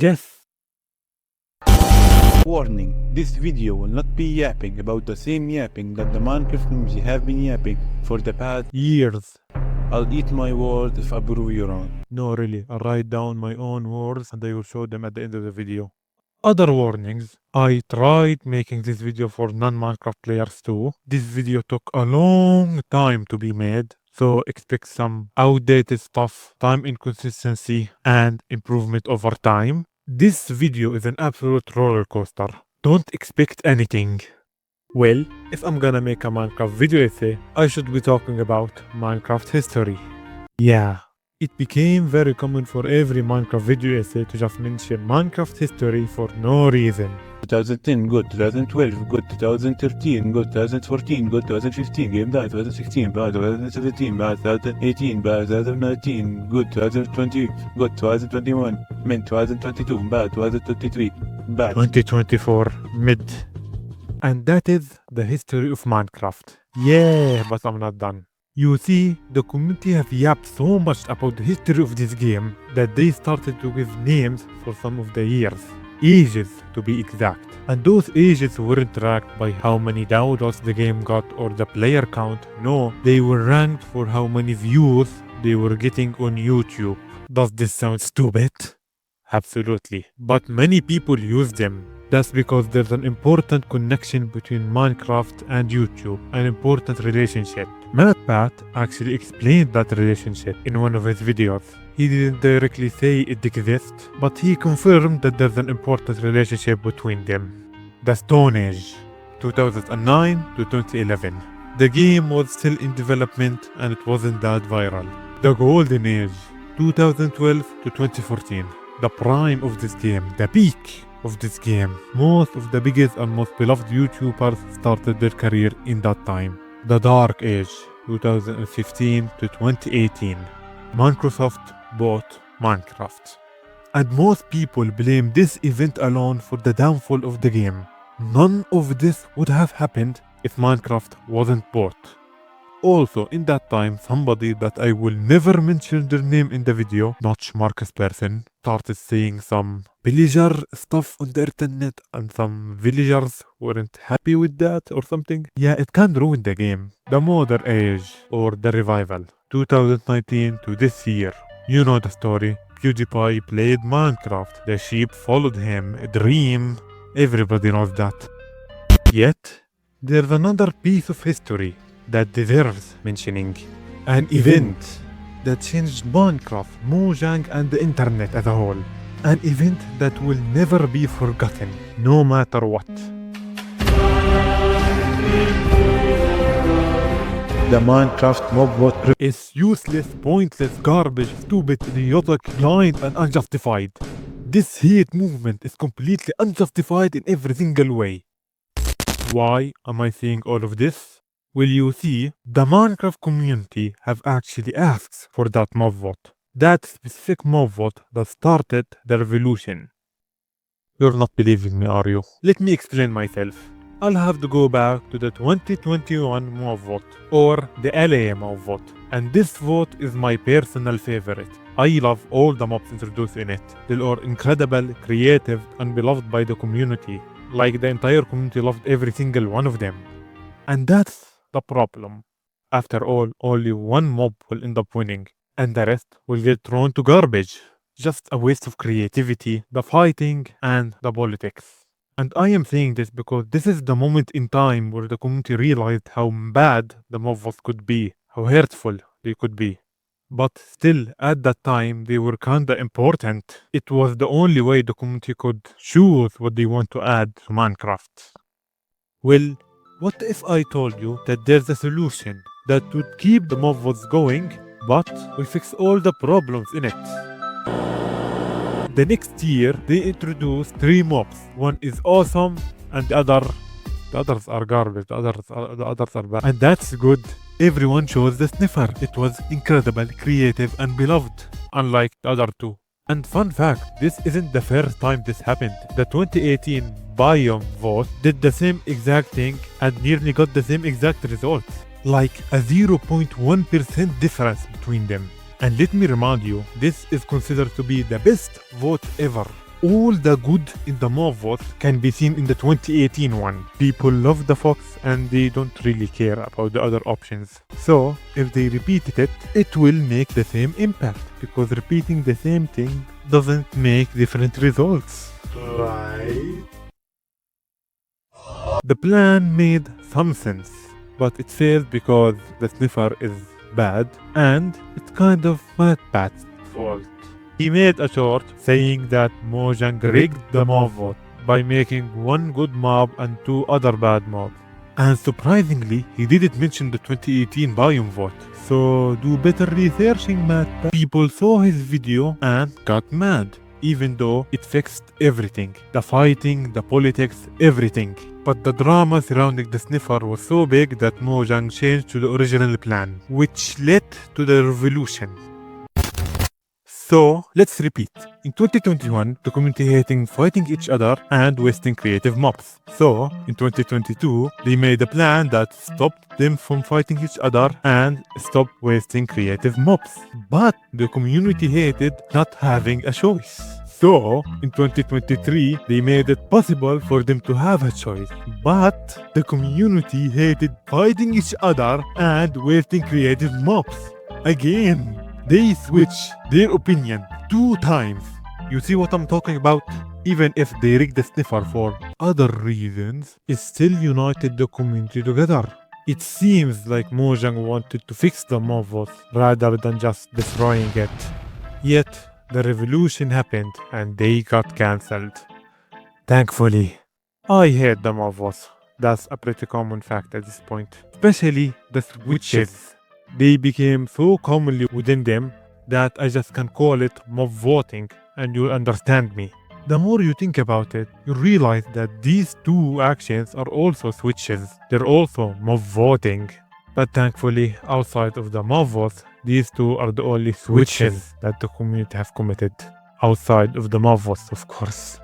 Guess. Warning, this video will not be yapping about the same yapping that the Minecraft community have been yapping for the past Years. I'll eat my words if I prove you wrong. No, really. I'll write down my own words and I will show them at the end of the video. Other warnings. I tried making this video for non-Minecraft players too. This video took a long time to be made. So expect some outdated stuff, time inconsistency, and improvement over time. This video is an absolute roller coaster. Don't expect anything. Well, if I'm gonna make a Minecraft video essay, I should be talking about Minecraft history. Yeah, it became very common for every Minecraft video essay to just mention Minecraft history for no reason. 2010 good, 2012 good, 2013 good, 2014 good, 2015 game bad, 2016 bad, 2017 bad, 2018 bad, 2019 good, 2020 good, 2021 mid, 2022 bad, 2023 bad, 2024 mid. And that is the history of Minecraft. Yeah, but I'm not done. You see, the community have yapped so much about the history of this game that they started to give names for some of the years. Ages to be exact. And those ages weren't tracked by how many downloads the game got or the player count. No, they were ranked for how many views they were getting on YouTube. Does this sound stupid? Absolutely. But many people use them. That's because there's an important connection between Minecraft and YouTube, an important relationship. MatPat actually explained that relationship in one of his videos. He didn't directly say it exists, but he confirmed that there's an important relationship between them. The Stone Age, 2009 to 2011. The game was still in development and it wasn't that viral. The Golden Age, 2012 to 2014. The prime of this game, the peak of this game. Most of the biggest and most beloved YouTubers started their career in that time. The Dark Age, 2015 to 2018. Microsoft bought Minecraft. And most people blame this event alone for the downfall of the game. None of this would have happened if Minecraft wasn't bought. Also, in that time, somebody that I will never mention their name in the video, not Marcus person, started saying some villager stuff on the internet and some villagers weren't happy with that or something. Yeah, it can ruin the game. The Modern Age or the Revival, 2019 to this year. You know the story. PewDiePie played Minecraft. The sheep followed him. A dream. Everybody knows that. Yet, there's another piece of history that deserves mentioning. An event that changed Minecraft, Mojang and the internet as a whole. An event that will never be forgotten, no matter what. the Minecraft mob bot Is useless, pointless, garbage, stupid, idiotic, blind and unjustified. This hate movement is completely unjustified in every single way. Why am I saying all of this? Well, you see, the Minecraft community have actually asked for that mob vote. That specific mob vote that started the revolution. You're not believing me, are you? Let me explain myself. I'll have to go back to the 2021 mob vote, or the LA mob vote. And this vote is my personal favorite. I love all the mobs introduced in it. They are incredible, creative, and beloved by the community. Like the entire community loved every single one of them. And that's the problem. After all, only one mob will end up winning, and the rest will get thrown to garbage. Just a waste of creativity, the fighting, and the politics. And I am saying this because this is the moment in time where the community realized how bad the mob votes could be, how hurtful they could be. But still, at that time, they were kinda important. It was the only way the community could choose what they want to add to Minecraft. Well, what if I told you that there's a solution that would keep the mob votes going, but we fix all the problems in it? The next year, they introduced 3 mobs. One is awesome, and the others are garbage. The others are bad. And that's good. Everyone chose the sniffer. It was incredible, creative, and beloved, unlike the other 2. And fun fact, this isn't the first time this happened. The 2018 biome vote did the same exact thing and nearly got the same exact results. Like a 0.1% difference between them. And let me remind you, this is considered to be the best vote ever. all the good in the Mavos can be seen in the 2018 one. People love the fox and they don't really care about the other options. So if they repeated it, it will make the same impact, because repeating the same thing doesn't make different results. Right? The plan made some sense, but it failed because the sniffer is bad and it's kind of Wattpad's fault. He made a short saying that Mojang rigged the mob vote by making one good mob and two other bad mobs. And surprisingly, he didn't mention the 2018 biome vote. So do better researching, Matt. People saw his video and got mad, even though it fixed everything. The fighting, the politics, everything. But the drama surrounding the sniffer was so big that Mojang changed to the original plan, which led to the revolution. So, let's repeat. In 2021, the community hating fighting each other and wasting creative mobs. So, in 2022, they made a plan that stopped them from fighting each other and stopped wasting creative mobs. But the community hated not having a choice. So, in 2023, they made it possible for them to have a choice. But the community hated fighting each other and wasting creative mobs. Again. They switch their opinion 2 times. You see what I'm talking about? Even if they rigged the sniffer for other reasons, it still united the community together. It seems like Mojang wanted to fix the mob vote rather than just destroying it. Yet, the revolution happened and they got cancelled. Thankfully. I hate the mob vote. That's a pretty common fact at this point. Especially the switches. They became so commonly within them that I just can call it mob voting and you'll understand me. The more you think about it, you realize that these 2 actions are also switches. They're also mob voting. But thankfully, outside of the mob vote, these 2 are the only switches that the community have committed. Outside of the mob vote, of course.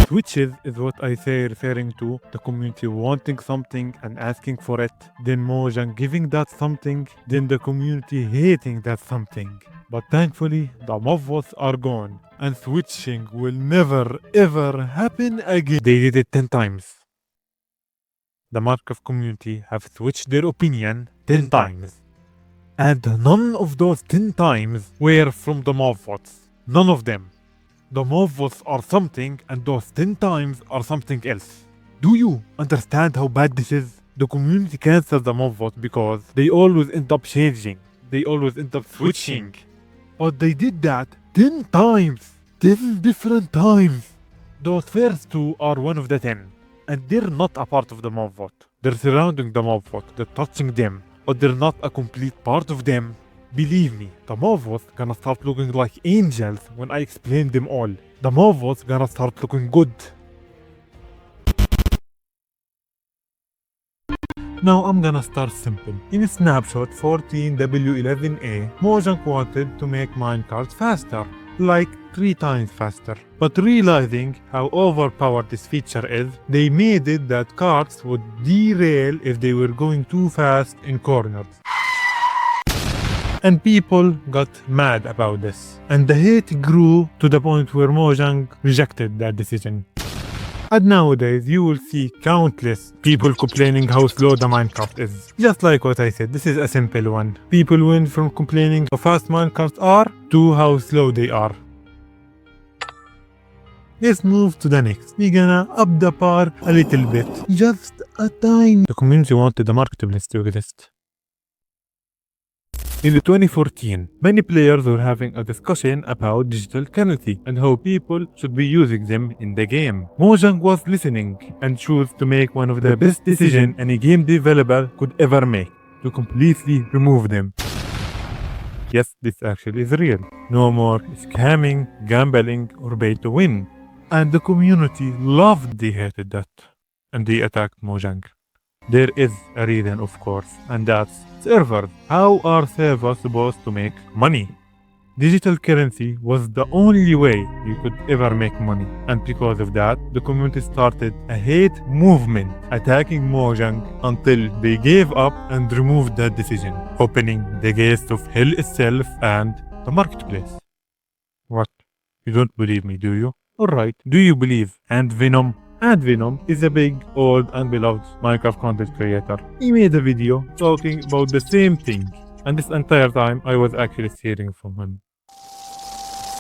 Switches is what I say referring to the community wanting something and asking for it, then Mojang giving that something, then the community hating that something. But thankfully, the mob votes are gone and switching will never ever happen again. They did it 10 times. The Minecraft community have switched their opinion 10 times. And none of those 10 times were from the mob votes. None of them. The mob votes are something and those 10 times are something else. Do you understand how bad this is? The community cancels the mob vote because they always end up changing. They always end up switching. But they did that 10 times. 10 different times. Those first 2 are one of the 10. And they're not a part of the mob vote. They're surrounding the mob vote. They're touching them. But they're not a complete part of them. Believe me, the mob votes gonna start looking like angels when I explain them all. The mob votes gonna start looking good. Now I'm gonna start simple. In snapshot 14W11A, Mojang wanted to make minecart faster, like 3 times faster. But realizing how overpowered this feature is, they made it that carts would derail if they were going too fast in corners. And people got mad about this. And the hate grew to the point where Mojang rejected that decision. And nowadays, you will see countless people complaining how slow the Minecraft is. Just like what I said, this is a simple one. People went from complaining how fast Minecrafts are to how slow they are. Let's move to the next. We're gonna up the par a little bit. Just a tiny. The community wanted the marketplace to exist. In 2014, many players were having a discussion about digital currency and how people should be using them in the game. Mojang was listening and chose to make one of the best decisions any game developer could ever make, to completely remove them. Yes, this actually is real. No more scamming, gambling, or pay to win. And the community loved they hated that. And they attacked Mojang. There is a reason, of course, and that's servers. How are servers supposed to make money? Digital currency was the only way you could ever make money. And because of that, the community started a hate movement attacking Mojang until they gave up and removed that decision, opening the gates of hell itself and the marketplace. What? You don't believe me, do you? Alright, do you believe Ant Venom? Ant Venom is a big, old, and beloved Minecraft content creator. He made a video talking about the same thing, and this entire time I was actually hearing from him.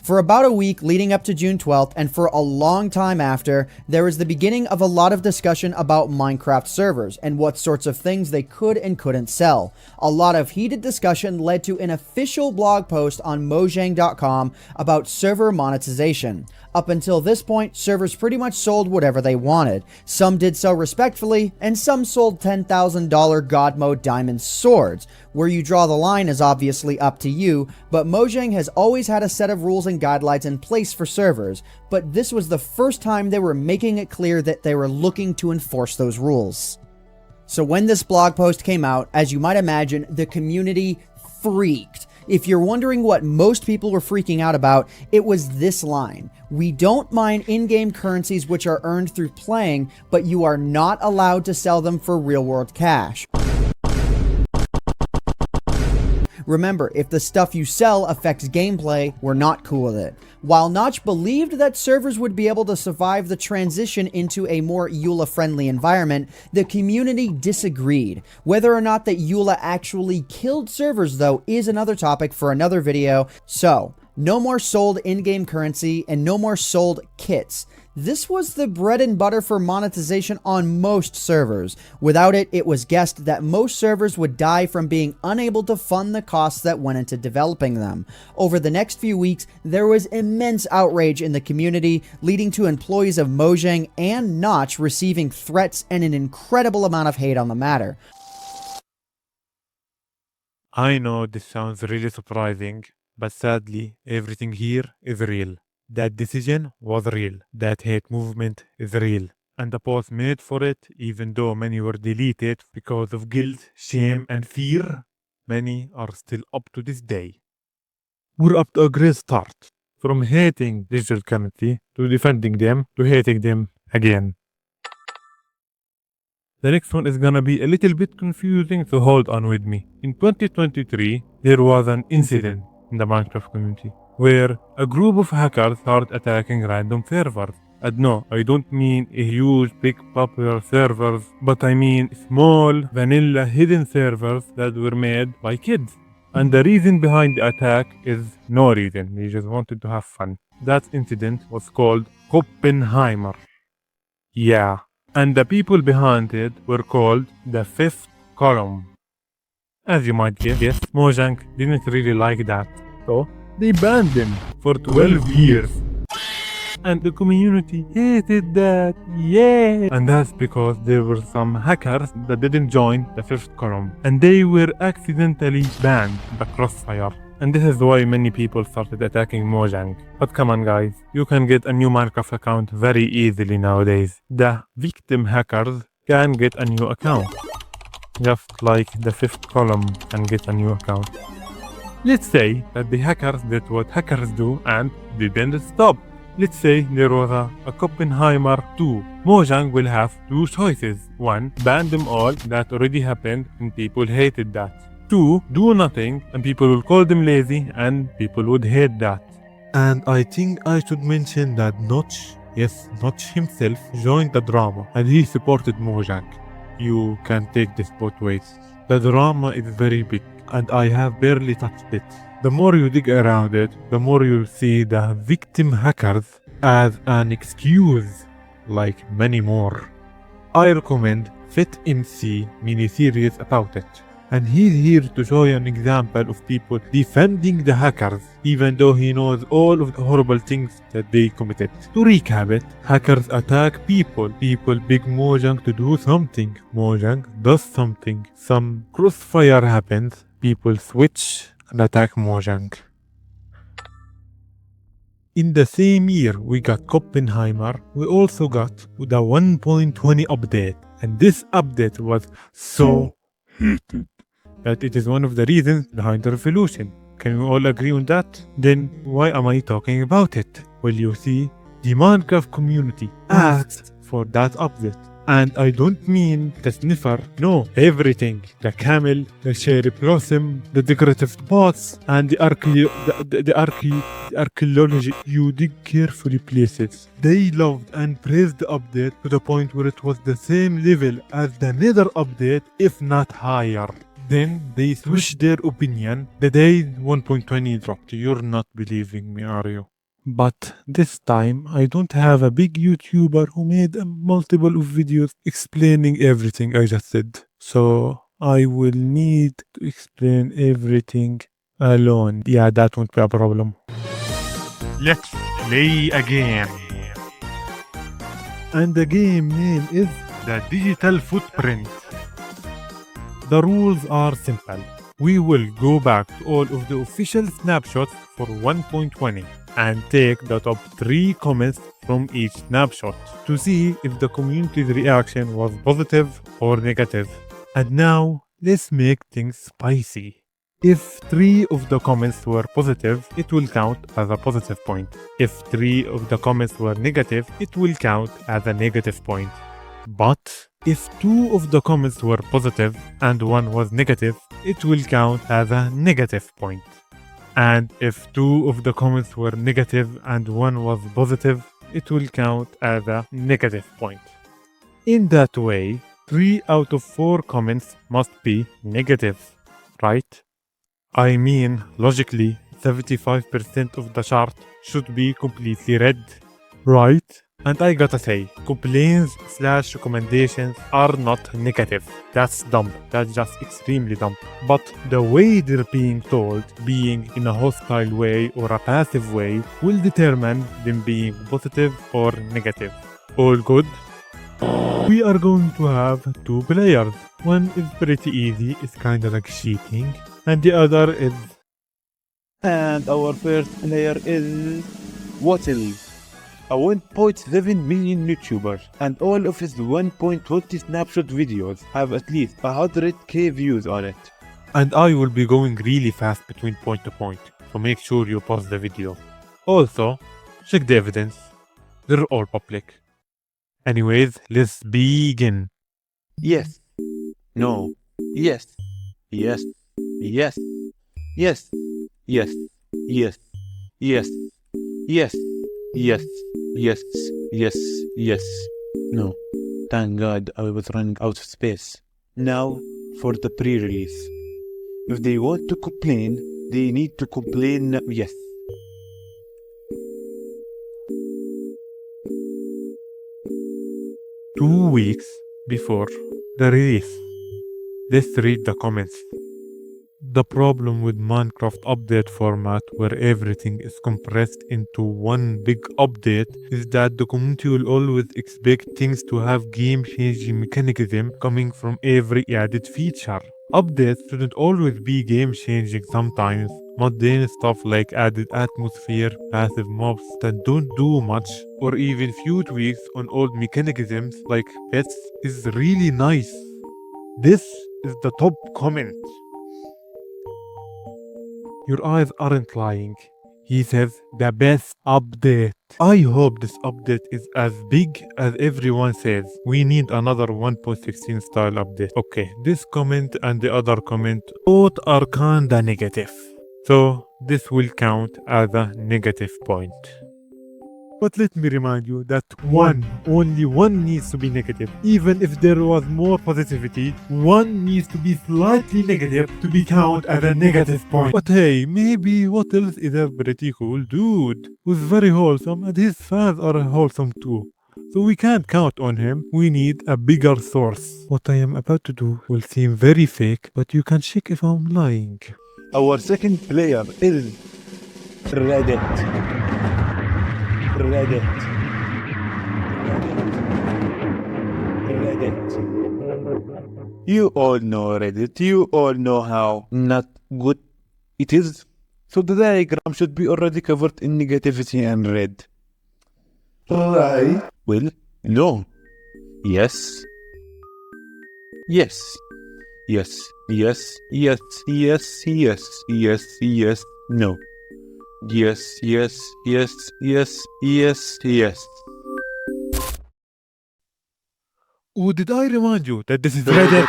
For about a week leading up to June 12th, and for a long time after, there was the beginning of a lot of discussion about Minecraft servers and what sorts of things they could and couldn't sell. A lot of heated discussion led to an official blog post on Mojang.com about server monetization. Up until this point, servers pretty much sold whatever they wanted. Some did so respectfully, and some sold $10,000 God Mode Diamond swords. Where you draw the line is obviously up to you, but Mojang has always had a set of rules and guidelines in place for servers, but this was the first time they were making it clear that they were looking to enforce those rules. So when this blog post came out, as you might imagine, the community freaked. If you're wondering what most people were freaking out about, it was this line. We don't mine in-game currencies which are earned through playing, but you are not allowed to sell them for real-world cash. Remember, if the stuff you sell affects gameplay, we're not cool with it. While Notch believed that servers would be able to survive the transition into a more EULA-friendly environment, the community disagreed. Whether or not that EULA actually killed servers, though, is another topic for another video. So, no more sold in-game currency and no more sold kits. This was the bread and butter for monetization on most servers. Without it, it was guessed that most servers would die from being unable to fund the costs that went into developing them. Over the next few weeks, there was immense outrage in the community, leading to employees of Mojang and Notch receiving threats and an incredible amount of hate on the matter. I know this sounds really surprising, but sadly, everything here is real. That decision was real. That hate movement is real. And the posts made for it, even though many were deleted because of guilt, shame, and fear, many are still up to this day. We're up to a great start. From hating digital currency, to defending them, to hating them again. The next one is gonna be a little bit confusing, so hold on with me. In 2023, there was an incident in the Minecraft community where a group of hackers started attacking random servers. And no, I don't mean a huge, big, popular servers, but I mean small, vanilla, hidden servers that were made by kids. And the reason behind the attack is no reason, they just wanted to have fun. That incident was called Oppenheimer. Yeah, and the people behind it were called the Fifth Column. As you might guess, Mojang didn't really like that, so they banned them for 12 years. And the community hated that, yeah! And that's because there were some hackers that didn't join the Fifth Column, and they were accidentally banned in the crossfire. And this is why many people started attacking Mojang. But come on guys, you can get a new Minecraft account very easily nowadays. The victim hackers can get a new account, just like the Fifth Column can get a new account. Let's say that the hackers did what hackers do and didn't stop. Let's say there was a Oppenheimer 2. Mojang will have two choices. 1. Ban them all, that already happened and people hated that. 2. Do nothing and people will call them lazy and people would hate that. And I think I should mention that Notch, yes, Notch himself, joined the drama and he supported Mojang. You can take this both ways. The drama is very big and I have barely touched it. The more you dig around it, the more you'll see the victim hackers as an excuse, like many more. I recommend Fit MC mini-series about it. And he's here to show you an example of people defending the hackers, even though he knows all of the horrible things that they committed. To recap it, hackers attack people beg Mojang to do something. Mojang does something. Some crossfire happens, people switch and attack Mojang. In the same year we got Oppenheimer, we also got the 1.20 update. And this update was so hated that it is one of the reasons behind the revolution. Can we all agree on that? Then why am I talking about it? Well, you see, the Minecraft community asked for that update. And I don't mean the sniffer, no, everything. The camel, the cherry blossom, the decorative pots, and the archaeology you dig carefully places. They loved and praised the update to the point where it was the same level as the Nether update, if not higher. Then they switched their opinion the day 1.20 dropped. You're not believing me, are you? But this time, I don't have a big YouTuber who made a multiple of videos explaining everything I just said. So I will need to explain everything alone. Yeah, that won't be a problem. Let's play a game. And the game name is the Digital Footprint. The rules are simple. We will go back to all of the official snapshots for 1.20 and take the top 3 comments from each snapshot to see if the community's reaction was positive or negative. And now, let's make things spicy. If 3 of the comments were positive, it will count as a positive point. If 3 of the comments were negative, it will count as a negative point. But if 2 of the comments were positive and 1 was negative, it will count as a negative point. And if 2 of the comments were negative and 1 was positive, it will count as a negative point. In that way, 3 out of 4 comments must be negative, right? I mean, logically, 75% of the chart should be completely red, right? And I gotta say, complaints/recommendations are not negative. That's dumb. That's just extremely dumb. But the way they're being told, being in a hostile way or a passive way, will determine them being positive or negative. All good? We are going to have 2 players. One is pretty easy, it's kinda like cheating. And the other is... And our first player is Wattle, a 1.7 million YouTuber, and all of his 1.20 snapshot videos have at least 100k views on it. And I will be going really fast between point to point, so make sure you pause the video. Also, check the evidence. They're all public. Anyways, let's begin. Yes. No. Yes. Yes. Yes. Yes. Yes. Yes. Yes. Yes. Yes. Yes. Yes. Yes. No. Thank God I was running out of space. Now for the pre-release. If they want to complain, they need to complain now. Yes. Two weeks before the release. Let's read the comments. The problem with Minecraft update format where everything is compressed into one big update is that the community will always expect things to have game-changing mechanism coming from every added feature. Updates shouldn't always be game-changing sometimes. Mundane stuff like added atmosphere, passive mobs that don't do much, or even few tweaks on old mechanisms like pets is really nice. This is the top comment. Your eyes aren't lying. He says the best update. I hope this update is as big as everyone says. We need another 1.16 style update. Okay, this comment and the other comment both are kinda negative. So this will count as a negative point. But let me remind you that only one needs to be negative. Even if there was more positivity, one needs to be slightly negative to be counted as a negative point. But hey, maybe Wattles is a pretty cool dude who's very wholesome and his fans are wholesome too. So we can't count on him, we need a bigger source. What I am about to do will seem very fake, but you can check if I'm lying. Our second player is Reddit. Reddit. You all know Reddit. You all know how not good it is. So the diagram should be already covered in negativity and red. Right? Well, no. Yes. Yes. Yes. Yes. Yes. Yes. Yes. Yes. Yes. No. Yes, yes, yes, yes, yes, yes. Oh, did I remind you that this is Reddit?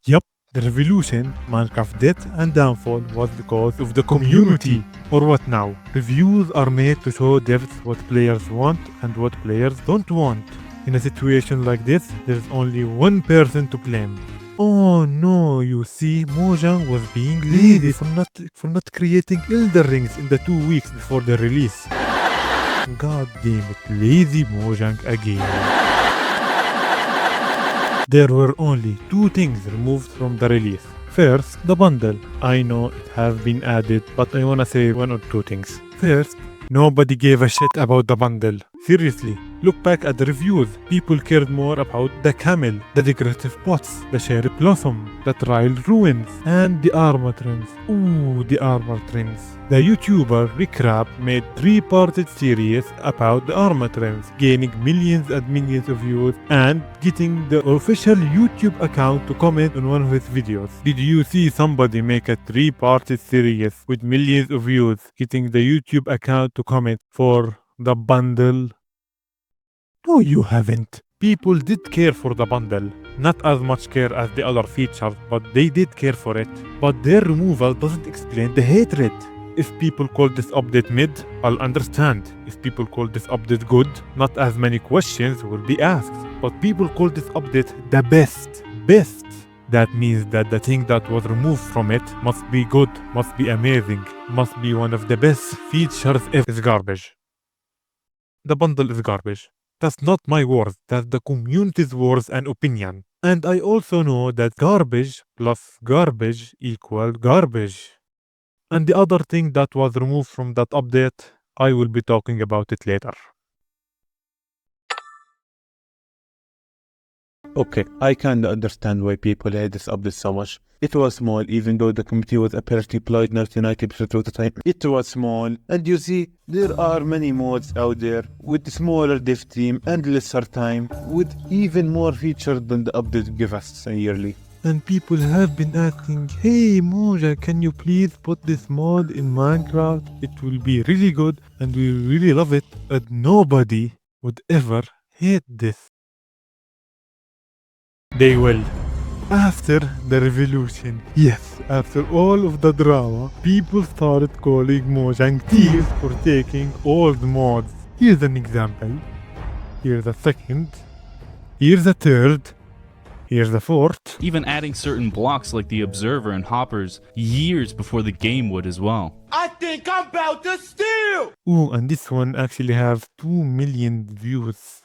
Yup, the revolution, Minecraft death and downfall was because of the community. Or what now? Reviews are made to show devs what players want and what players don't want. In a situation like this, there's only one person to blame. Oh no, you see, Mojang was being lazy for not creating Elder Rings in the 2 weeks before the release. God damn it, lazy Mojang again. There were only 2 things removed from the release. First, the bundle. I know it has been added, but I wanna say 1 or 2 things. First, nobody gave a shit about the bundle. Seriously, look back at the reviews. People cared more about the camel, the decorative pots, the cherry blossom, the trial ruins, and the armor trims. Ooh, the armor trims. The YouTuber Rickrap made 3-parted series about the armor trims, gaining millions and millions of views and getting the official YouTube account to comment on one of his videos. Did you see somebody make a 3-parted series with millions of views, getting the YouTube account to comment for the bundle? No, you haven't. People did care for the bundle. Not as much care as the other features, but they did care for it. But their removal doesn't explain the hatred. If people call this update mid, I'll understand. If people call this update good, not as many questions will be asked. But people call this update the best. Best. That means that the thing that was removed from it must be good, must be amazing, must be one of the best features if it's garbage. The bundle is garbage. That's not my words, that's the community's words and opinion. And I also know that garbage plus garbage equal garbage. And the other thing that was removed from that update, I will be talking about it later. Okay, I kinda understand why people hate this update so much. It was small, even though the community was apparently played 99% of the time. It was small, and you see, there are many mods out there with smaller dev team and lesser time, with even more features than the update give us yearly. And people have been asking, hey Mojang, can you please put this mod in Minecraft? It will be really good and we really love it. And nobody would ever hate this. They will. After the revolution, yes, after all of the drama, people started calling Mojang thieves for taking old mods. Here's an example. Here's a second. Here's a third. Here's the fourth. Even adding certain blocks like the Observer and Hoppers years before the game would as well. I think I'm about to steal! Ooh, and this one actually have 2 million views.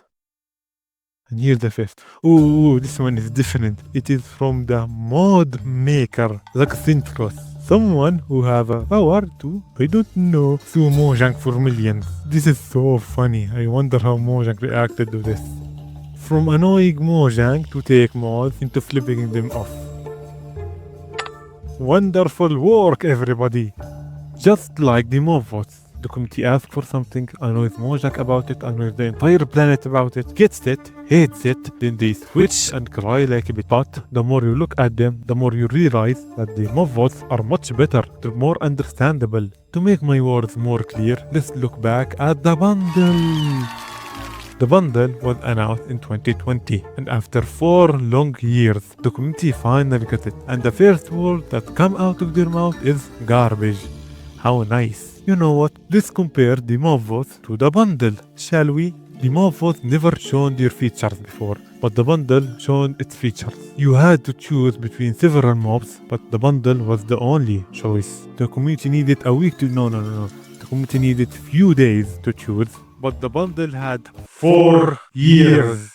And here's the fifth. Ooh, this one is different. It is from the mod maker, Zakcintros. Someone who have a power to, I don't know, sue Mojang for millions. This is so funny. I wonder how Mojang reacted to this. From annoying Mojang to take mods into flipping them off. Wonderful work, everybody! Just like the mob votes. The community asks for something, annoys Mojang about it, annoys the entire planet about it, gets it, hates it, then they switch and cry like a bit. But the more you look at them, the more you realize that the mob votes are much better, they're more understandable. To make my words more clear, let's look back at the bundle. The bundle was announced in 2020, and after 4 long years, the community finally got it, and the first word that come out of their mouth is garbage. How nice. You know what? Let's compare the mob votes to the bundle, shall we? The mob votes never shown their features before, but the bundle shown its features. You had to choose between several mobs, but the bundle was the only choice. The community needed a week to... No. The community needed few days to choose, but the bundle had 4 years.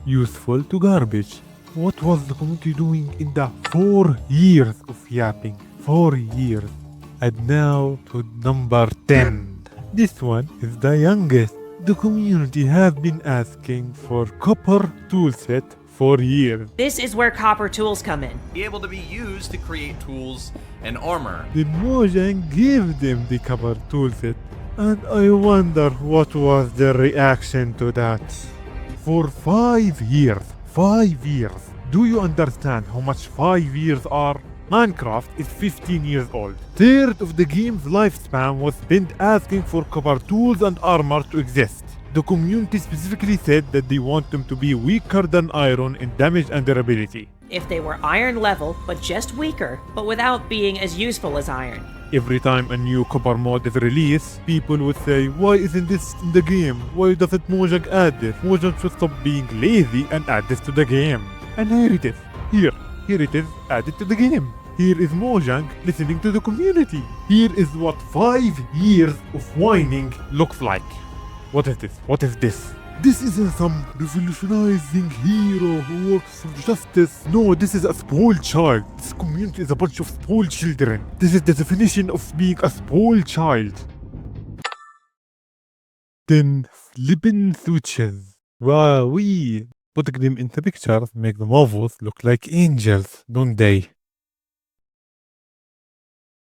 Useful to garbage. What was the community doing in the 4 years of yapping? 4 years. And now to number 10. This one is the youngest. The community has been asking for copper toolset for years. This is where copper tools come in. Be able to be used to create tools and armor. Then Mojang gave them the copper toolset. And I wonder what was their reaction to that. For 5 years. 5 years. Do you understand how much 5 years are? Minecraft is 15 years old. Third of the game's lifespan was spent asking for copper tools and armor to exist. The community specifically said that they want them to be weaker than iron in damage and durability. If they were iron level, but just weaker, but without being as useful as iron. Every time a new copper mod is released, people would say, why isn't this in the game? Why doesn't Mojang add this? Mojang should stop being lazy and add this to the game. And here it is. Here it is, added to the game. Here is Mojang listening to the community. Here is what 5 years of whining looks like. What is this? What is this? This isn't some revolutionizing hero who works for justice. No, this is a spoiled child. This community is a bunch of spoiled children. This is the definition of being a spoiled child. Then flippin' switches. Wow, we putting them in the pictures make the marvels look like angels, don't they?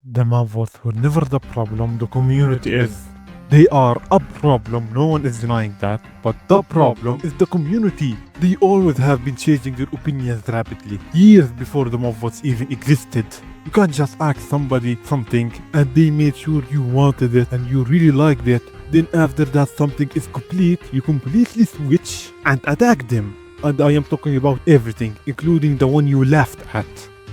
The marvels were never the problem, the community is. They are a problem, no one is denying that, but the problem is the community. They always have been changing their opinions rapidly, years before the marvels even existed. You can't just ask somebody something and they made sure you wanted it and you really liked it. Then after that something is complete, you completely switch and attack them. And I am talking about everything, including the one you laughed at.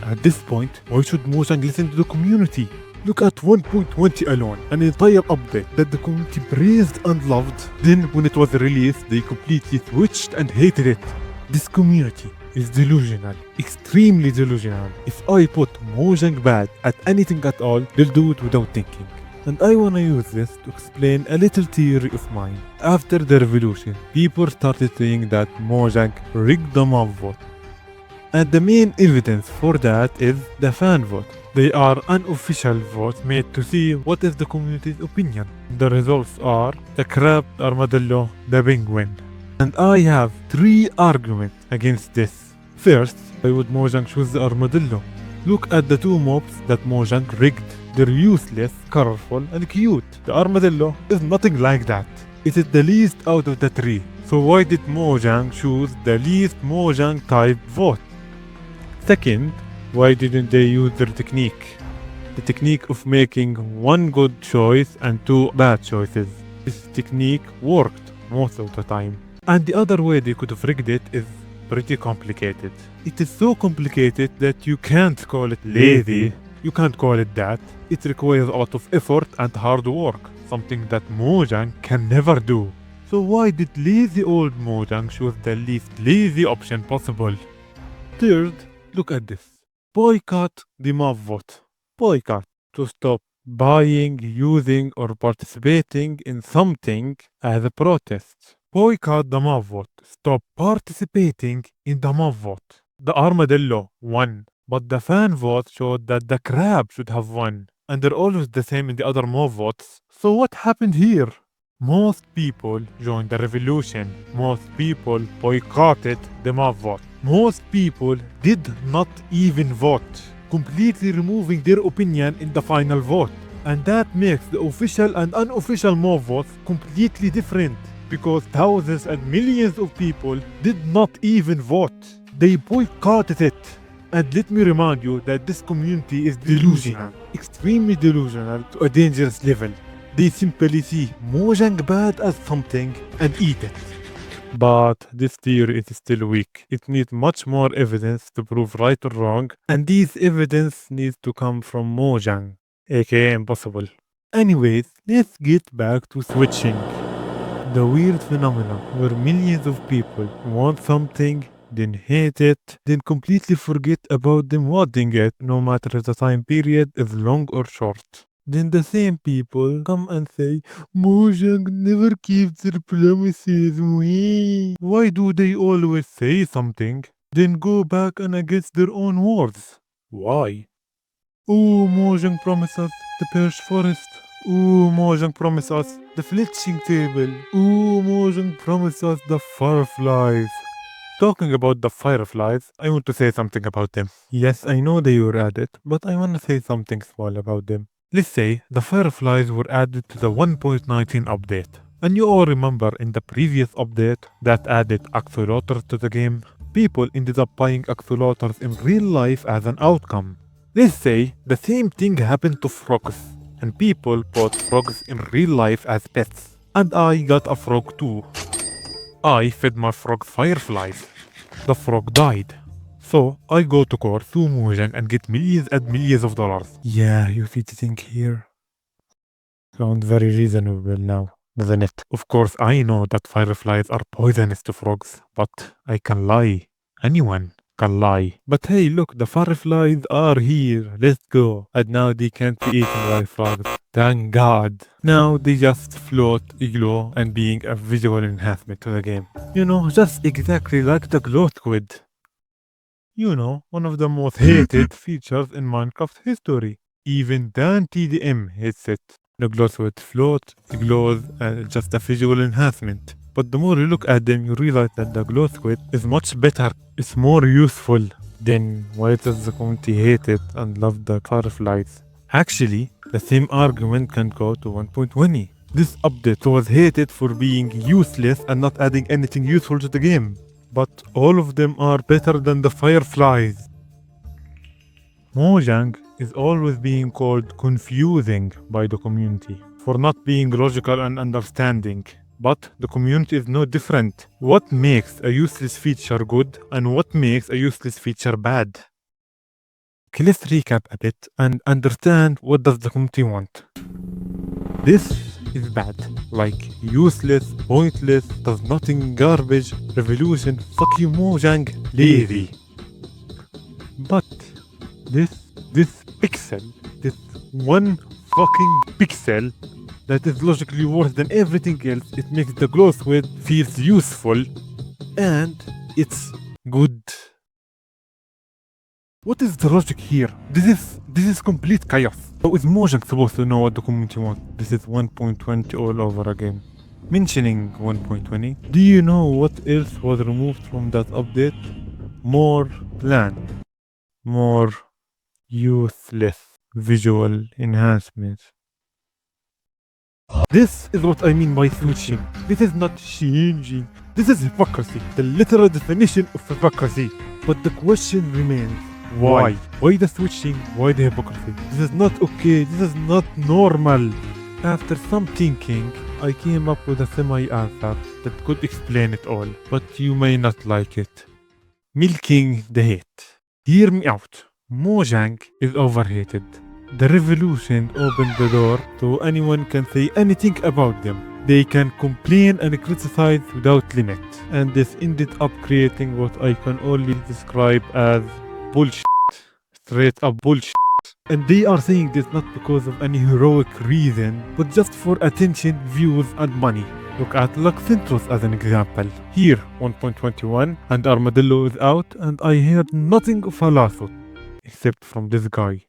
At this point, why should Mojang listen to the community? Look at 1.20 alone, an entire update that the community praised and loved. Then when it was released, they completely switched and hated it. This community is delusional, extremely delusional. If I put Mojang bad at anything at all, they'll do it without thinking. And I wanna use this to explain a little theory of mine. After the revolution, people started saying that Mojang rigged the mob vote. And the main evidence for that is the fan vote. They are unofficial votes made to see what is the community's opinion. The results are the crab, the armadillo, the penguin. And I have 3 arguments against this. First, why would Mojang choose the armadillo? Look at the 2 mobs that Mojang rigged. They're useless, colorful, and cute. The armadillo is nothing like that. It is the least out of the 3. So why did Mojang choose the least Mojang type vote? Second, why didn't they use their technique? The technique of making 1 good choice and 2 bad choices. This technique worked most of the time. And the other way they could have rigged it is pretty complicated. It is so complicated that you can't call it lazy. You can't call it that. It requires a lot of effort and hard work, something that Mojang can never do. So why did lazy old Mojang choose the least lazy option possible? Third, look at this. Boycott the mob vote. Boycott. To stop buying, using, or participating in something as a protest. Boycott the mob vote. Stop participating in the mob vote. The armadillo won, but the fan vote showed that the crab should have won. And they're always the same in the other mob votes. So what happened here? Most people joined the revolution. Most people boycotted the mob vote. Most people did not even vote, completely removing their opinion in the final vote. And that makes the official and unofficial mob votes completely different, because thousands and millions of people did not even vote. They boycotted it. And let me remind you that this community is delusional, extremely delusional to a dangerous level. They simply see Mojang bad as something and eat it. But this theory is still weak. It needs much more evidence to prove right or wrong, and this evidence needs to come from Mojang, aka impossible. Anyways, let's get back to switching. The weird phenomenon where millions of people want something, then hate it, then completely forget about them wanting it, no matter if the time period is long or short. Then the same people come and say, Mojang never keeps their promises. Why do they always say something, then go back and against their own words? Why? Oh, Mojang promised us the Perch Forest. Oh, Mojang promised us the fletching table. Oh, Mojang promised us the fireflies. Talking about the fireflies, I want to say something about them. Yes, I know they were added, but I want to say something small about them. Let's say the fireflies were added to the 1.19 update. And you all remember in the previous update that added axolotls to the game, people ended up buying axolotls in real life as an outcome. Let's say the same thing happened to frogs, and people bought frogs in real life as pets. And I got a frog too. I fed my frog fireflies. The frog died. So I go to court to Mojang and get millions and millions of dollars. Yeah, you see the thing here? Sounds very reasonable now, doesn't it? Of course, I know that fireflies are poisonous to frogs, but I can lie. Anyone can lie. But hey, look, the fireflies are here. Let's go. And now they can't be eaten by frogs. Thank God. Now they just float, glow, and being a visual enhancement to the game. You know, just exactly like the glow squid. You know, one of the most hated features in Minecraft history. Even Dan TDM hates it. The glow squid float, glows, and just a visual enhancement. But the more you look at them, you realize that the glow squid is much better. It's more useful. Then why does the community hate it and love the fireflies? Actually, the same argument can go to 1.20. This update was hated for being useless and not adding anything useful to the game. But all of them are better than the fireflies. Mojang is always being called confusing by the community for not being logical and understanding. But the community is no different. What makes a useless feature good and what makes a useless feature bad? Okay, let's recap a bit and understand what does the community want. This is bad, like useless, pointless, does nothing, garbage, revolution, fuck you Mojang, lazy. But this pixel, this one fucking pixel that is logically worse than everything else, it makes the glow squid feels useful and it's good. What is the logic here? This is complete chaos. How is Mojang supposed to know what the community wants? This is 1.20 all over again. Mentioning 1.20, do you know what else was removed from that update? More plan. More useless visual enhancements. This is what I mean by switching. This is not changing. This is hypocrisy. The literal definition of hypocrisy. But the question remains, why? Why the switching? Why the hypocrisy? This is not okay. This is not normal. After some thinking, I came up with a semi-answer that could explain it all. But you may not like it. Milking the hate. Hear me out. Mojang is overhated. The revolution opened the door so anyone can say anything about them. They can complain and criticize without limit. And this ended up creating what I can only describe as bullshit. Straight up bullshit. And they are saying this not because of any heroic reason, but just for attention, views and money. Look at Luxentros as an example. Here, 1.21, and Armadillo is out, and I heard nothing of a lawsuit. Except from this guy.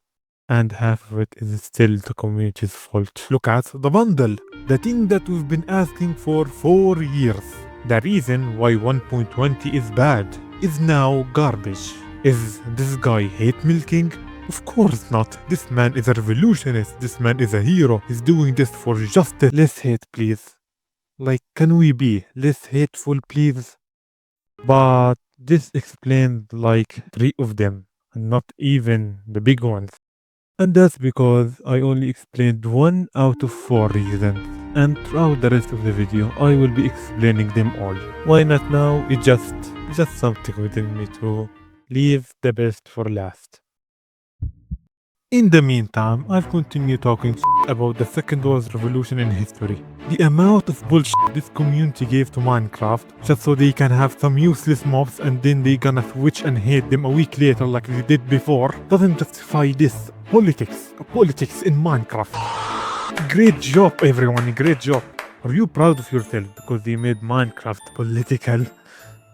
And half of it is still the community's fault. Look at the bundle. The thing that we've been asking for 4 years. The reason why 1.20 is bad is now garbage. Is this guy hate milking? Of course not. This man is a revolutionist. This man is a hero. He's doing this for justice. Less hate, please. Like, can we be less hateful, please? But this explains like 3 of them, and not even the big ones. And that's because I only explained 1 out of 4 reasons. And throughout the rest of the video, I will be explaining them all. Why not now? It's just something within me to leave the best for last. In the meantime, I'll continue talking about the second worst revolution in history. The amount of bullshit this community gave to Minecraft just so they can have some useless mobs and then they gonna switch and hate them a week later like they did before doesn't justify this. Politics in Minecraft. Great job everyone, great job. Are you proud of yourself because they made Minecraft political?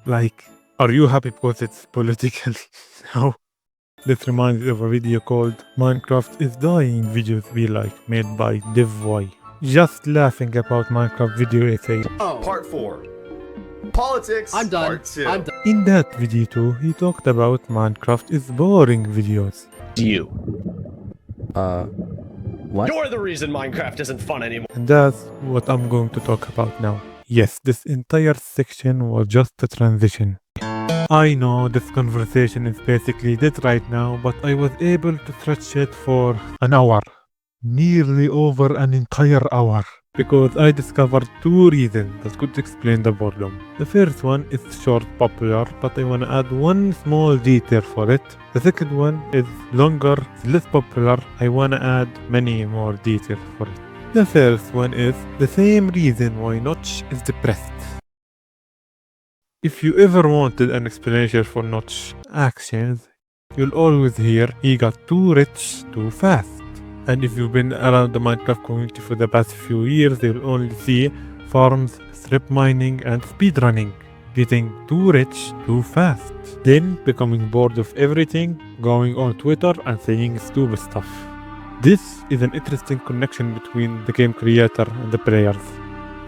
Like, are you happy because it's political? No. This reminds me of a video called Minecraft is Dying videos we like, made by DevY. Just laughing about Minecraft video essay. Part 4. Politics. I'm done. Part 2. I'm done. In that video too, he talked about Minecraft is boring videos. You. What? You're the reason Minecraft isn't fun anymore. And that's what I'm going to talk about now. Yes, this entire section was just a transition. I know this conversation is basically dead right now, but I was able to stretch it for an hour. Nearly over an entire hour. because I discovered two reasons that could explain the boredom. The first one is short popular, but I wanna add one small detail for it. The second one is longer, less popular. I wanna add many more details for it. The first one is the same reason why Notch is depressed. If you ever wanted an explanation for Notch actions, you'll always hear he got too rich too fast. And if you've been around the Minecraft community for the past few years, you'll only see farms, strip mining and speedrunning. Getting too rich too fast. Then becoming bored of everything, going on Twitter and saying stupid stuff. This is an interesting connection between the game creator and the players.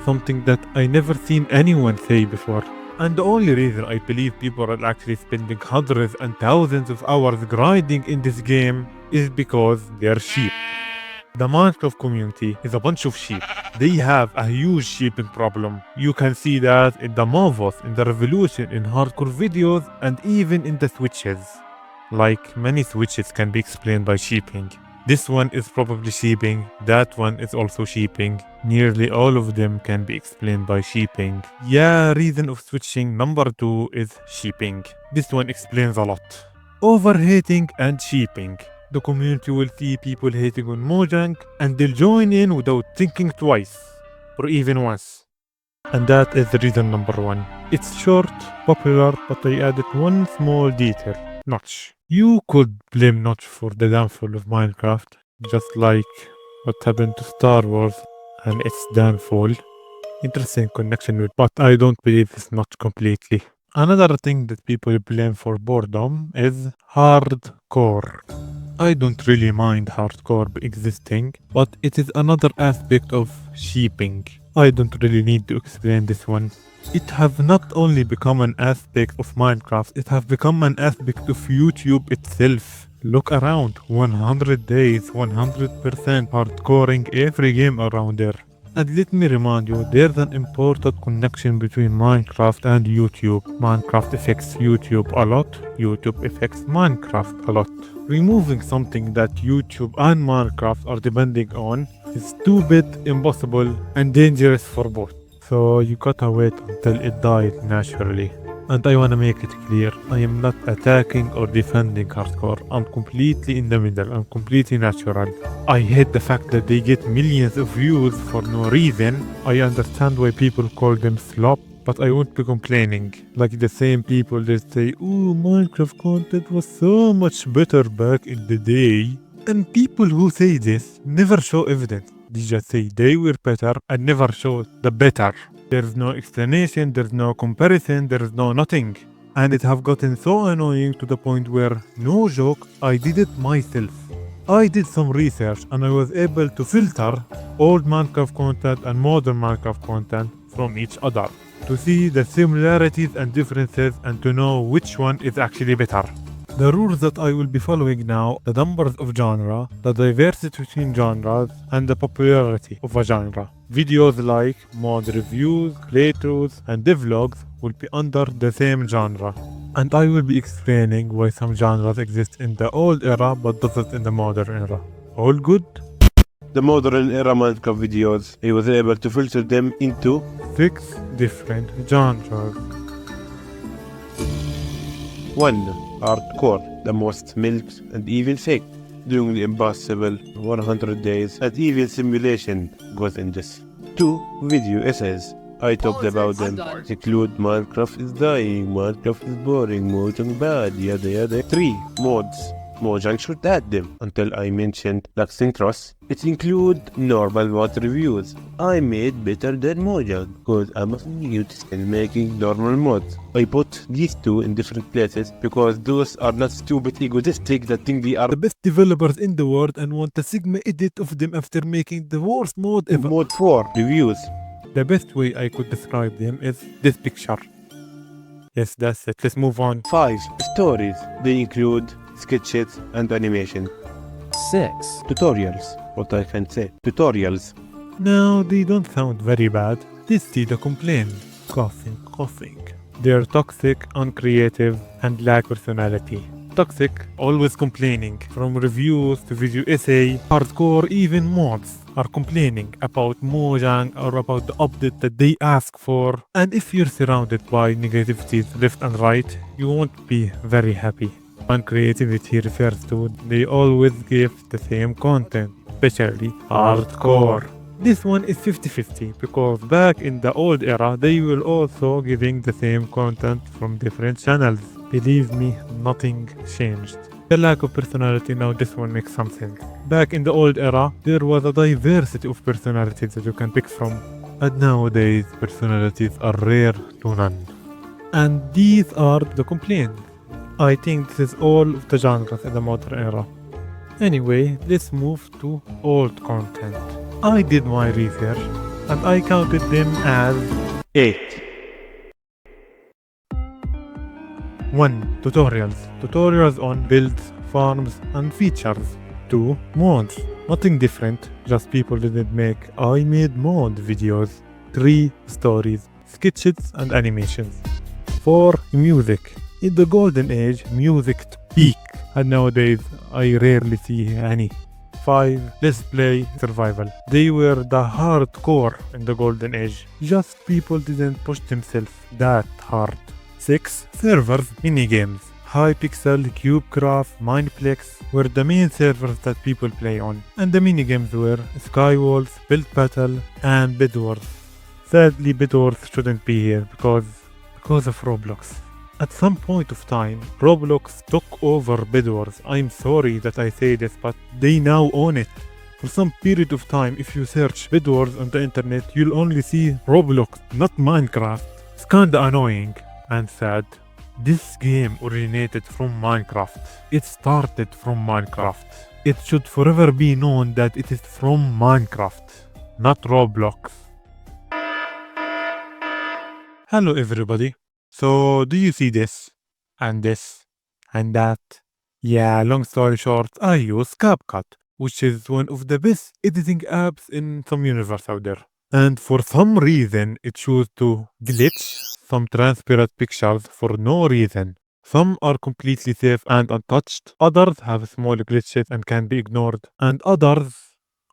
Something that I never seen anyone say before. And the only reason I believe people are actually spending hundreds and thousands of hours grinding in this game is because they're sheep. The Minecraft community is a bunch of sheep. They have a huge sheeping problem. You can see that in the Mavos, in the Revolution, in hardcore videos, and even in the switches. Like many switches can be explained by sheeping. This one is probably sheeping, that one is also sheeping. Nearly all of them can be explained by sheeping. Yeah, reason of switching number 2 is sheeping. This one explains a lot. Overhating and sheeping. The community will see people hating on Mojang and they'll join in without thinking twice, or even once. And that is the reason number 1. It's short, popular, but I added one small detail. Notch. You could blame Notch for the downfall of Minecraft, just like what happened to Star Wars and its downfall. Interesting connection with, but I don't believe it's Notch completely. Another thing that people blame for boredom is hardcore. I don't really mind hardcore existing, but it is another aspect of sheeping. I don't really need to explain this one. It have not only become an aspect of Minecraft, it have become an aspect of YouTube itself. Look around, 100 days, 100% hardcoring every game around there. And let me remind you, there's an important connection between Minecraft and YouTube. Minecraft affects YouTube a lot, YouTube affects Minecraft a lot. Removing something that YouTube and Minecraft are depending on is stupid, impossible, and dangerous for both. So you gotta wait until it dies naturally. And I wanna make it clear, I am not attacking or defending hardcore. I'm completely in the middle, I'm completely natural. I hate the fact that they get millions of views for no reason. I understand why people call them slop, but I won't be complaining. Like the same people that say, "Ooh, Minecraft content was so much better back in the day." And people who say this never show evidence. They just say they were better and never show the better. There's no explanation, there's no comparison, there's no nothing. And it have gotten so annoying to the point where, no joke, I did it myself. I did some research and I was able to filter old Minecraft content and modern Minecraft content from each other to see the similarities and differences and to know which one is actually better. The rules that I will be following now, the numbers of genre, the diversity between genres, and the popularity of a genre. Videos like mod reviews, playthroughs, and devlogs will be under the same genre. And I will be explaining why some genres exist in the old era but doesn't in the modern era. All good? The modern era Minecraft videos, I was able to filter them into 6 different genres. 1. Hardcore, the most milked and even fake. Doing the impossible, 100 days, and even simulation goes in this. 2. Video essays. I talked about them. Include Minecraft is dying, Minecraft is boring, Mojang bad, yada yada. 3. Mods. Mojang should add them. Until I mentioned Cross. It include normal mod reviews. I made better than Mojang because I'm a youth in making normal mods. I put these two in different places because those are not stupid egotistic that think they are The best developers in the world and want a Sigma edit of them after making the worst mod ever. Mod 4 reviews. The best way I could describe them is this picture. Yes, that's it. Let's move on. 5. Stories. They include sketches and animation. 6. Tutorials. What I can say. Tutorials. Now, they don't sound very bad. Let's see the complaint. Coughing. They're toxic, uncreative, and lack personality. Toxic, always complaining. From reviews to video essay, hardcore, even mods are complaining about Mojang or about the update that they ask for. And if you're surrounded by negativities left and right, you won't be very happy. When creativity refers to, they always give the same content, especially hardcore. This one is 50-50 because back in the old era, they were also giving the same content from different channels. Believe me, nothing changed. The lack of personality, now this one makes some sense. Back in the old era, there was a diversity of personalities that you can pick from. And nowadays, personalities are rare to none. And these are the complaints. I think this is all of the genres in the modern era. Anyway, let's move to old content. I did my research and I counted them as 8. 1. Tutorials. Tutorials on builds, farms and features. 2. Mods. Nothing different, just people didn't make I made mod videos. 3. Stories, sketches and animations. 4. Music. In the golden age, music peak, and nowadays I rarely see any. 5. Let's play survival. They were the hardcore in the golden age. Just people didn't push themselves that hard. 6. Servers, minigames. Hypixel, CubeCraft, Mineplex were the main servers that people play on. And the minigames were Skywalls, Build Battle, and Bed Wars. Sadly, Bed Wars shouldn't be here because of Roblox. At some point of time, Roblox took over Bed Wars. I'm sorry that I say this, but they now own it. For some period of time, if you search Bed Wars on the internet, you'll only see Roblox, not Minecraft. It's kinda annoying and sad. This game originated from Minecraft. It started from Minecraft. It should forever be known that it is from Minecraft, not Roblox. Hello everybody. So, do you see this? And this? And that? Yeah, long story short, I use CapCut, which is one of the best editing apps in some universe out there. And for some reason, it chose to glitch some transparent pictures for no reason. Some are completely safe and untouched, others have small glitches and can be ignored, and others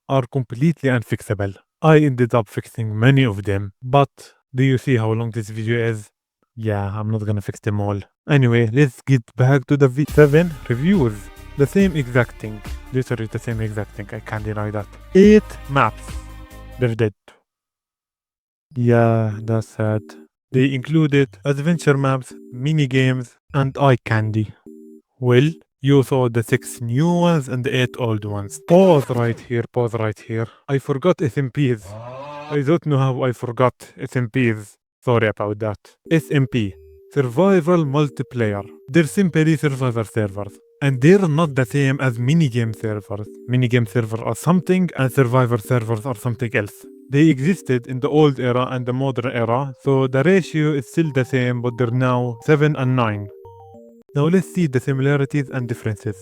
are completely unfixable. I ended up fixing many of them, but do you see how long this video is? Yeah, I'm not gonna fix them all. Anyway, let's get back to the V7 reviews. The same exact thing. Literally the same exact thing, I can't deny that. 8 maps. They're dead. Yeah, that's sad. They included adventure maps, mini games, and eye candy. Well, you saw the 6 new ones and the 8 old ones. Pause right here. I forgot SMPs. I don't know how I forgot SMPs. Sorry about that. SMP, Survival Multiplayer. They're simply survivor servers. And they're not the same as minigame servers. Minigame servers are something and survivor servers are something else. They existed in the old era and the modern era, so the ratio is still the same, but they're now 7 and 9. Now let's see the similarities and differences.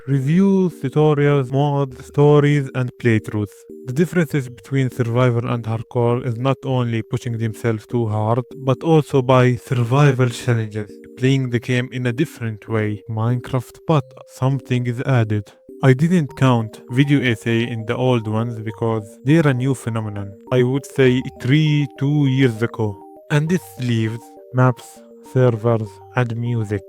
Reviews, tutorials, mods, stories, and playthroughs. The differences between survival and hardcore is not only pushing themselves too hard, but also by survival challenges, playing the game in a different way. Minecraft, but something is added. I didn't count video essay in the old ones because they're a new phenomenon. I would say 2 years ago. And this leaves maps, servers, and music.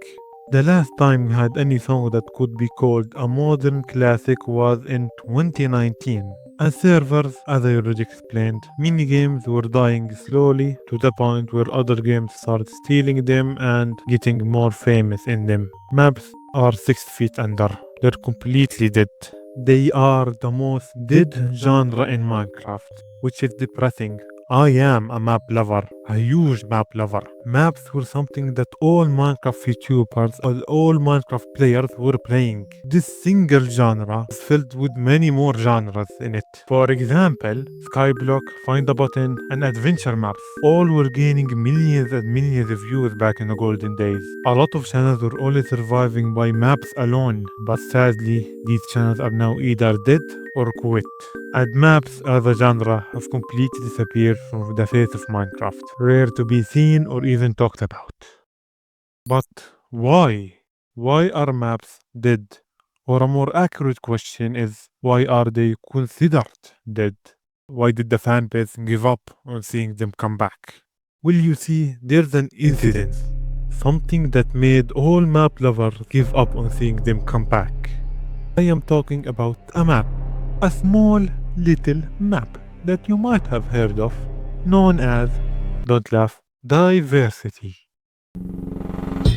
The last time we had any song that could be called a modern classic was in 2019. And servers, as I already explained, minigames were dying slowly to the point where other games started stealing them and getting more famous in them. Maps are 6 feet under. They're completely dead. They are the most dead genre in Minecraft, which is depressing. I am a map lover, a huge map lover. Maps were something that all Minecraft YouTubers and all Minecraft players were playing. This single genre is filled with many more genres in it. For example, Skyblock, Find a Button, and adventure maps. All were gaining millions and millions of views back in the golden days. A lot of channels were only surviving by maps alone, but sadly, these channels are now either dead or quit. And maps as a genre have completely disappeared from the face of Minecraft, rare to be seen or even talked about. But why? why are maps dead? Or a more accurate question is, why are they considered dead? Why did the fan base give up on seeing them come back? Well, you see, there's an incident. Something that made all map lovers give up on seeing them come back. I am talking about a map. A small little map that you might have heard of, known as, don't laugh, diversity.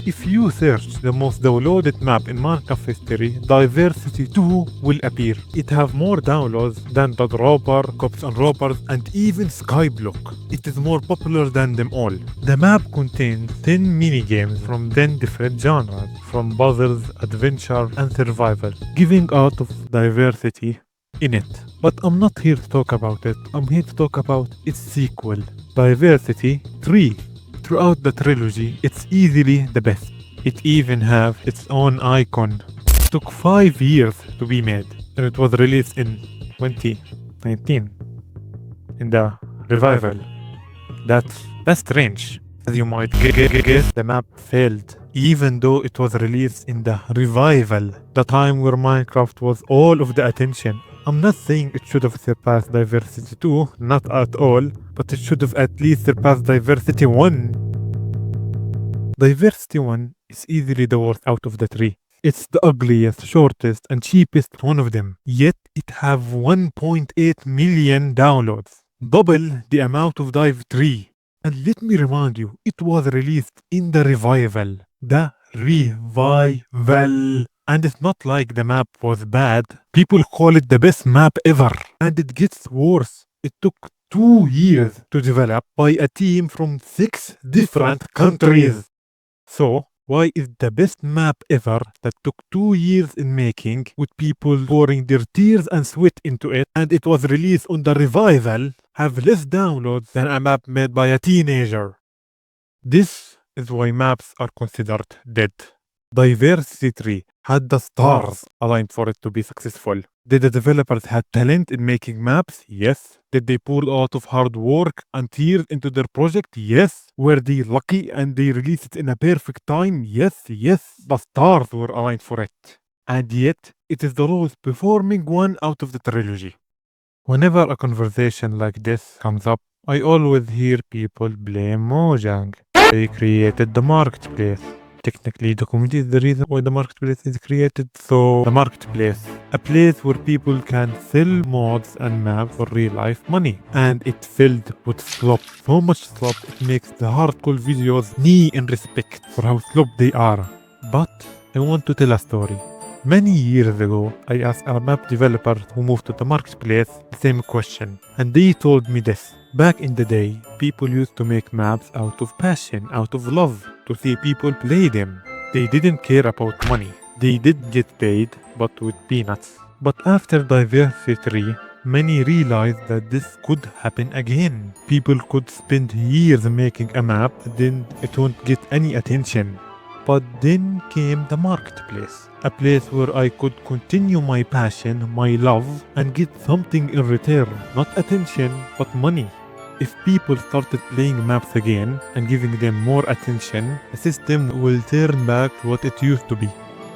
If you search the most downloaded map in Minecraft history, Diversity 2 will appear. It have more downloads than the Dropper, Cops and Robbers, and even Skyblock. It is more popular than them all. The map contains 10 minigames from 10 different genres, from puzzles, adventure, and survival, giving out of diversity in it. But I'm not here to talk about it. I'm here to talk about its sequel, Diversity 3. Throughout the trilogy, it's easily the best. It even have its own icon. It took 5 years to be made, and it was released in 2019 in the revival. That's strange. As you might guess, the map failed, even though it was released in the revival, the time where Minecraft was all of the attention. I'm not saying it should have surpassed Diversity 2, not at all, but it should have at least surpassed Diversity 1. Diversity 1 is easily the worst out of the three. It's the ugliest, shortest, and cheapest one of them. Yet it have 1.8 million downloads, double the amount of Dive 3. And let me remind you, it was released in the revival. The revival. And it's not like the map was bad. People call it the best map ever. And it gets worse. It took 2 years to develop by a team from 6 different countries. So, why is the best map ever that took 2 years in making, with people pouring their tears and sweat into it, and it was released on the revival, have less downloads than a map made by a teenager? This is why maps are considered dead. Diversity 3 had the stars aligned for it to be successful. Did the developers have talent in making maps? Yes. Did they pour a lot of hard work and tears into their project? Yes. Were they lucky and they released it in a perfect time? Yes. The stars were aligned for it. And yet, it is the lowest performing one out of the trilogy. Whenever a conversation like this comes up, I always hear people blame Mojang. They created the marketplace. Technically, the community is the reason why the marketplace is created. So, the marketplace, a place where people can sell mods and maps for real life money. And it filled with slop. So much slop, it makes the hardcore videos knee in respect for how slop they are. But I want to tell a story. Many years ago, I asked a map developer who moved to the marketplace the same question. And they told me this. Back in the day, people used to make maps out of passion, out of love, to see people play them. They didn't care about money. They did get paid, but with peanuts. But after Diversity 3, many realized that this could happen again. People could spend years making a map, then it won't get any attention. But then came the marketplace, a place where I could continue my passion, my love, and get something in return. Not attention, but money. If people started playing maps again and giving them more attention, the system will turn back to what it used to be.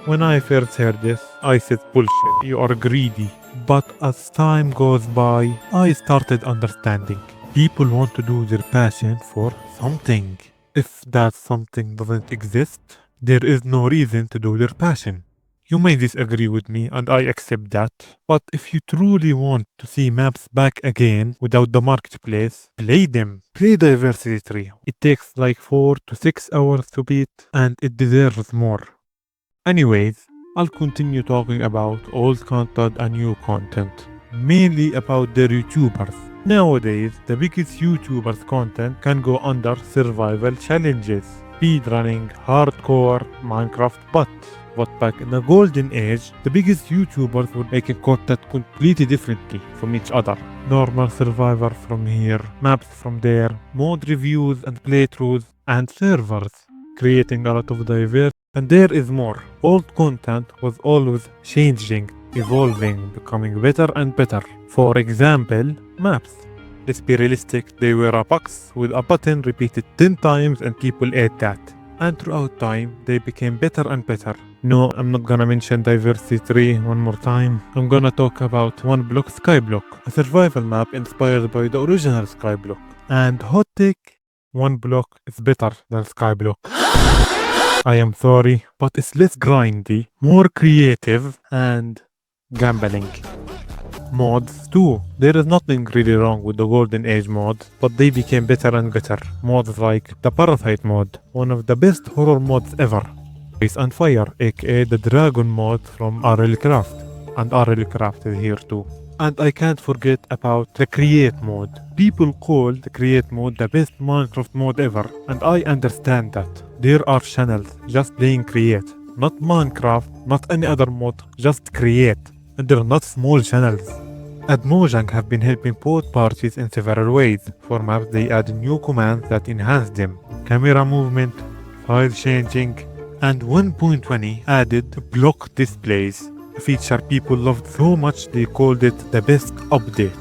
When I first heard this, I said bullshit, you are greedy. But as time goes by, I started understanding. People want to do their passion for something. If that something doesn't exist, there is no reason to do their passion. You may disagree with me and I accept that, but if you truly want to see maps back again without the marketplace, play them. Play Diversity 3. It takes like 4 to 6 hours to beat and it deserves more. Anyways, I'll continue talking about old content and new content, mainly about their YouTubers. Nowadays, the biggest YouTubers' content can go under survival challenges, speedrunning, hardcore, Minecraft, but back in the golden age, the biggest YouTubers were making content completely differently from each other. Normal survivor from here, maps from there, mod reviews and playthroughs, and servers, creating a lot of diversity. And there is more. Old content was always changing, evolving, becoming better and better. For example, maps. Let's be realistic, they were a box with a button repeated 10 times and people ate that. and throughout time they became better and better. No, I'm not gonna mention Diversity 3 one more time. I'm gonna talk about One Block Skyblock, a survival map inspired by the original Skyblock. And hot take, One Block is better than Skyblock. I am sorry, but it's less grindy, more creative, and gambling. Mods too. There is nothing really wrong with the Golden Age mods, but they became better and better. Mods like the Parasite mod, one of the best horror mods ever. Ice and Fire, aka the Dragon mod from RL Craft. And RL Craft is here too. And I can't forget about the Create mode. People call the Create mode the best Minecraft mod ever, and I understand that. There are channels just playing Create. Not Minecraft, not any other mod, just Create. And they're not small channels. And Mojang have been helping both parties in several ways. For maps they add new commands that enhance them. Camera movement, file changing, and 1.20 added block displays. A feature people loved so much they called it the best update.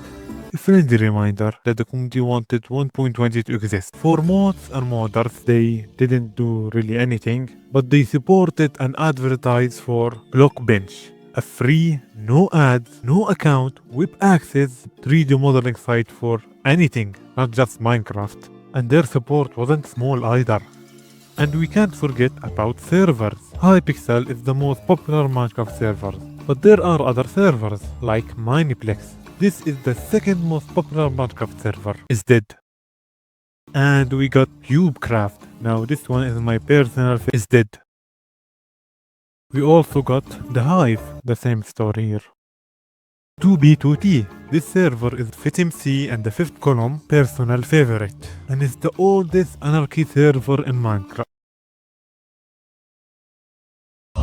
A friendly reminder that the community wanted 1.20 to exist. For mods and modders they didn't do really anything, but they supported and advertised for Blockbench. A free, no ads, no account, web access 3D modeling site for anything, not just Minecraft. And their support wasn't small either. And we can't forget about servers. Hypixel is the most popular Minecraft server, but there are other servers like Miniplex. This is the second most popular Minecraft server. Is dead. And we got CubeCraft. Now this one is my personal is dead. We also got The Hive, the same story here. 2B2T, this server is FitMC and the fifth column personal favorite, and it's the oldest anarchy server in Minecraft.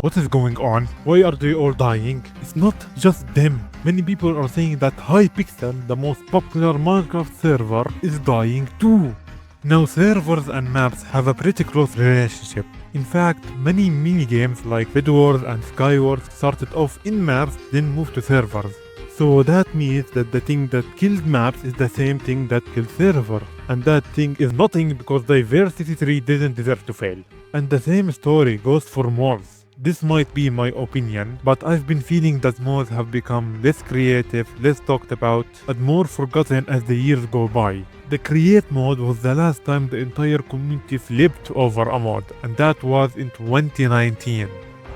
What is going on? Why are they all dying? It's not just them. Many people are saying that Hypixel, the most popular Minecraft server, is dying too. Now servers and maps have a pretty close relationship. In fact, many minigames like Bedwars and Skywars started off in maps, then moved to servers. So that means that the thing that killed maps is the same thing that killed server. And that thing is nothing because Diversity 3 didn't deserve to fail. And the same story goes for mods. This might be my opinion, but I've been feeling that mods have become less creative, less talked about, and more forgotten as the years go by. The Create mod was the last time the entire community flipped over a mod, and that was in 2019.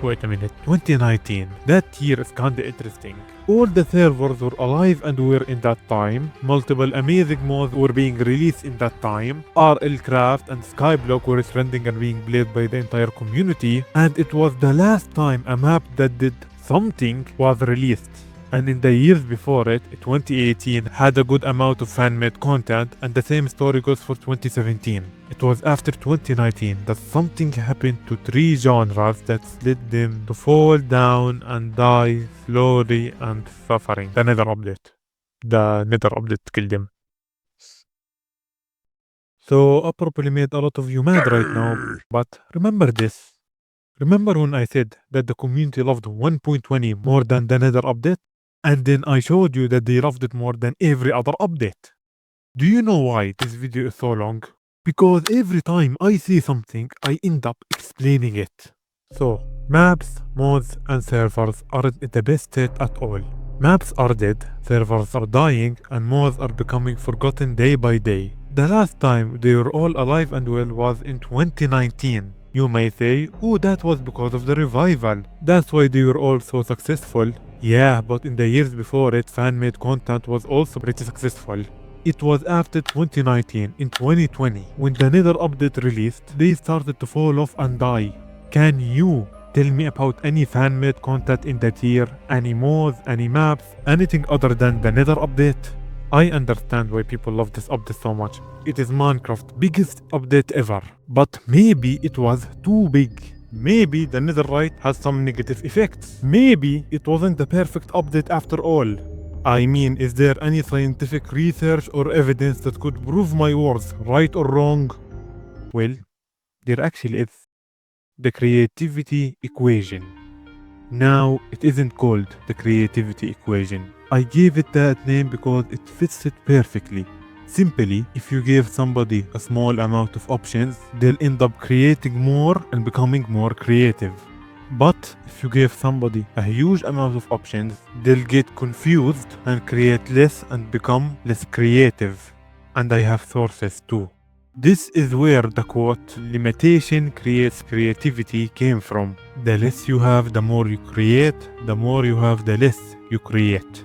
Wait a minute, 2019. That year is kinda interesting. All the servers were alive and were in that time. Multiple amazing mods were being released in that time. RL Craft and Skyblock were trending and being played by the entire community. And it was the last time a map that did something was released. And in the years before it, 2018 had a good amount of fan-made content, and the same story goes for 2017. It was after 2019 that something happened to three genres that led them to fall down and die slowly and suffering. The Nether update. The Nether update killed them. So I probably made a lot of you mad right now, but remember this. Remember when I said that the community loved 1.20 more than the Nether update? And then I showed you that they loved it more than every other update. Do you know why this video is so long? Because every time I see something, I end up explaining it. So, maps, mods, and servers aren't in the best state at all. Maps are dead, servers are dying, and mods are becoming forgotten day by day. The last time they were all alive and well was in 2019. You may say, oh, that was because of the revival. That's why they were all so successful. Yeah, but in the years before it, fan-made content was also pretty successful. It was after 2019, in 2020, when the Nether update released, they started to fall off and die. Can you tell me about any fan-made content in that year? Any mods, any maps, anything other than the Nether update? I understand why people love this update so much. It is Minecraft's biggest update ever. But maybe it was too big. Maybe the netherite has some negative effects. Maybe it wasn't the perfect update after all. I mean, is there any scientific research or evidence that could prove my words right or wrong? Well, there actually is. The creativity equation. Now, it isn't called the creativity equation. I gave it that name because it fits it perfectly. Simply, if you give somebody a small amount of options, they'll end up creating more and becoming more creative. But if you give somebody a huge amount of options, they'll get confused and create less and become less creative. And I have sources too. This is where the quote, limitation creates creativity, came from. The less you have, the more you create. The more you have, the less you create.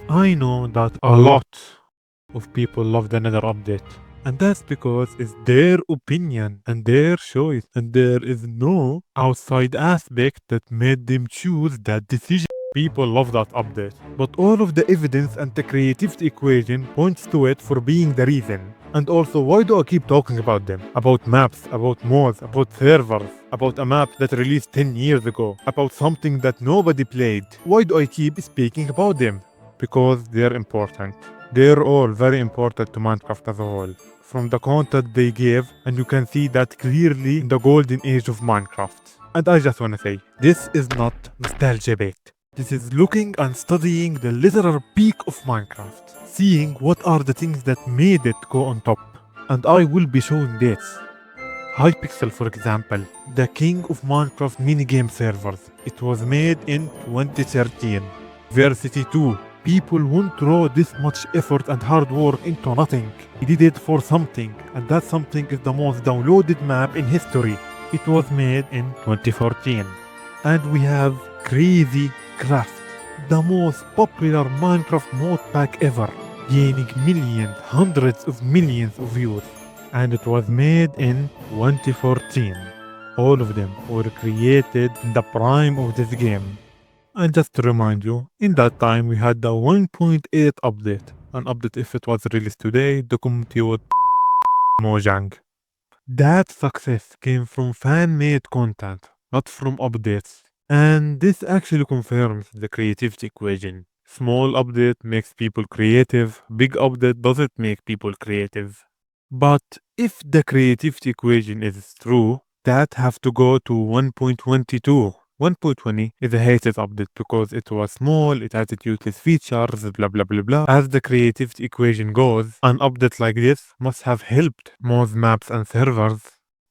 I know that a lot of people love the Nether update. And that's because it's their opinion and their choice. And there is no outside aspect that made them choose that decision. People love that update. But all of the evidence and the creativity equation points to it for being the reason. And also, why do I keep talking about them? About maps, about mods, about servers, about a map that released 10 years ago, about something that nobody played. Why do I keep speaking about them? Because they're important. They're all very important to Minecraft as a whole. From the content they gave, and you can see that clearly in the golden age of Minecraft. And I just wanna say, this is not nostalgia bait. This is looking and studying the literal peak of Minecraft. Seeing what are the things that made it go on top. And I will be showing dates. Hypixel, for example, the king of Minecraft minigame servers. It was made in 2013. Versity 2. People won't throw this much effort and hard work into nothing. He did it for something, and that something is the most downloaded map in history. It was made in 2014. And we have Crazy Craft, the most popular Minecraft mod pack ever, gaining millions, hundreds of millions of views. And it was made in 2014. All of them were created in the prime of this game. And just to remind you, in that time we had the 1.8 update. An update, if it was released today, the community would Mojang. That success came from fan-made content, not from updates. And this actually confirms the creativity equation. Small update makes people creative, big update doesn't make people creative. But if the creativity equation is true, that have to go to 1.22. 1.20 is a hated update because it was small, it has its useless features, blah blah blah blah. As the creativity equation goes, an update like this must have helped most maps and servers.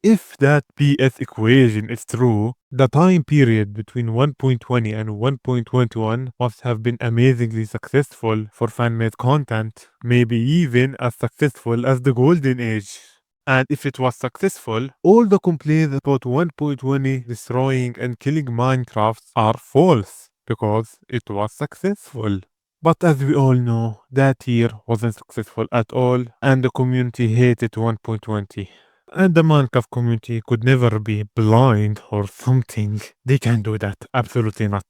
If that PS equation is true, the time period between 1.20 and 1.21 must have been amazingly successful for fan-made content, maybe even as successful as the Golden Age. And if it was successful, all the complaints about 1.20 destroying and killing Minecraft are false, because it was successful. But as we all know, that year wasn't successful at all, and the community hated 1.20. And the Minecraft community could never be blind or something. They can't do that, absolutely not.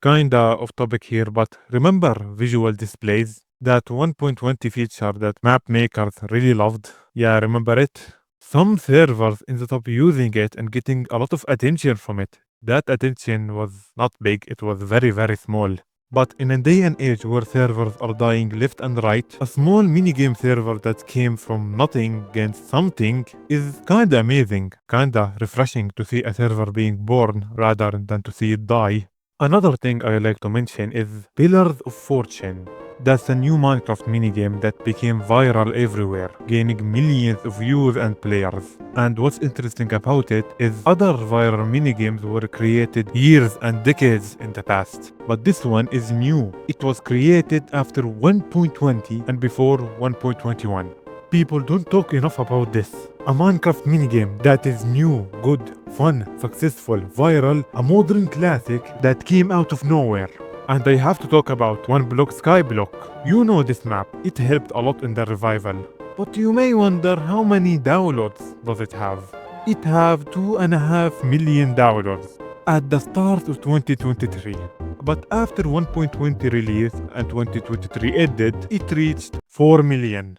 Kinda off topic here, but remember visual displays? That 1.20 feature that map makers really loved. Yeah, remember it? Some servers ended up using it and getting a lot of attention from it. That attention was not big, it was very, very small. But in a day and age where servers are dying left and right, a small minigame server that came from nothing against something is kinda amazing, kinda refreshing to see a server being born rather than to see it die. Another thing I like to mention is Pillars of Fortune. That's a new Minecraft minigame that became viral everywhere, gaining millions of views and players. And what's interesting about it is other viral minigames were created years and decades in the past. But this one is new. It was created after 1.20 and before 1.21. People don't talk enough about this. A Minecraft minigame that is new, good, fun, successful, viral, a modern classic that came out of nowhere. And I have to talk about One Block Skyblock. You know this map, it helped a lot in the revival. But you may wonder how many downloads does it have? It have 2.5 million downloads at the start of 2023. But after 1.20 release and 2023 ended, it reached 4 million.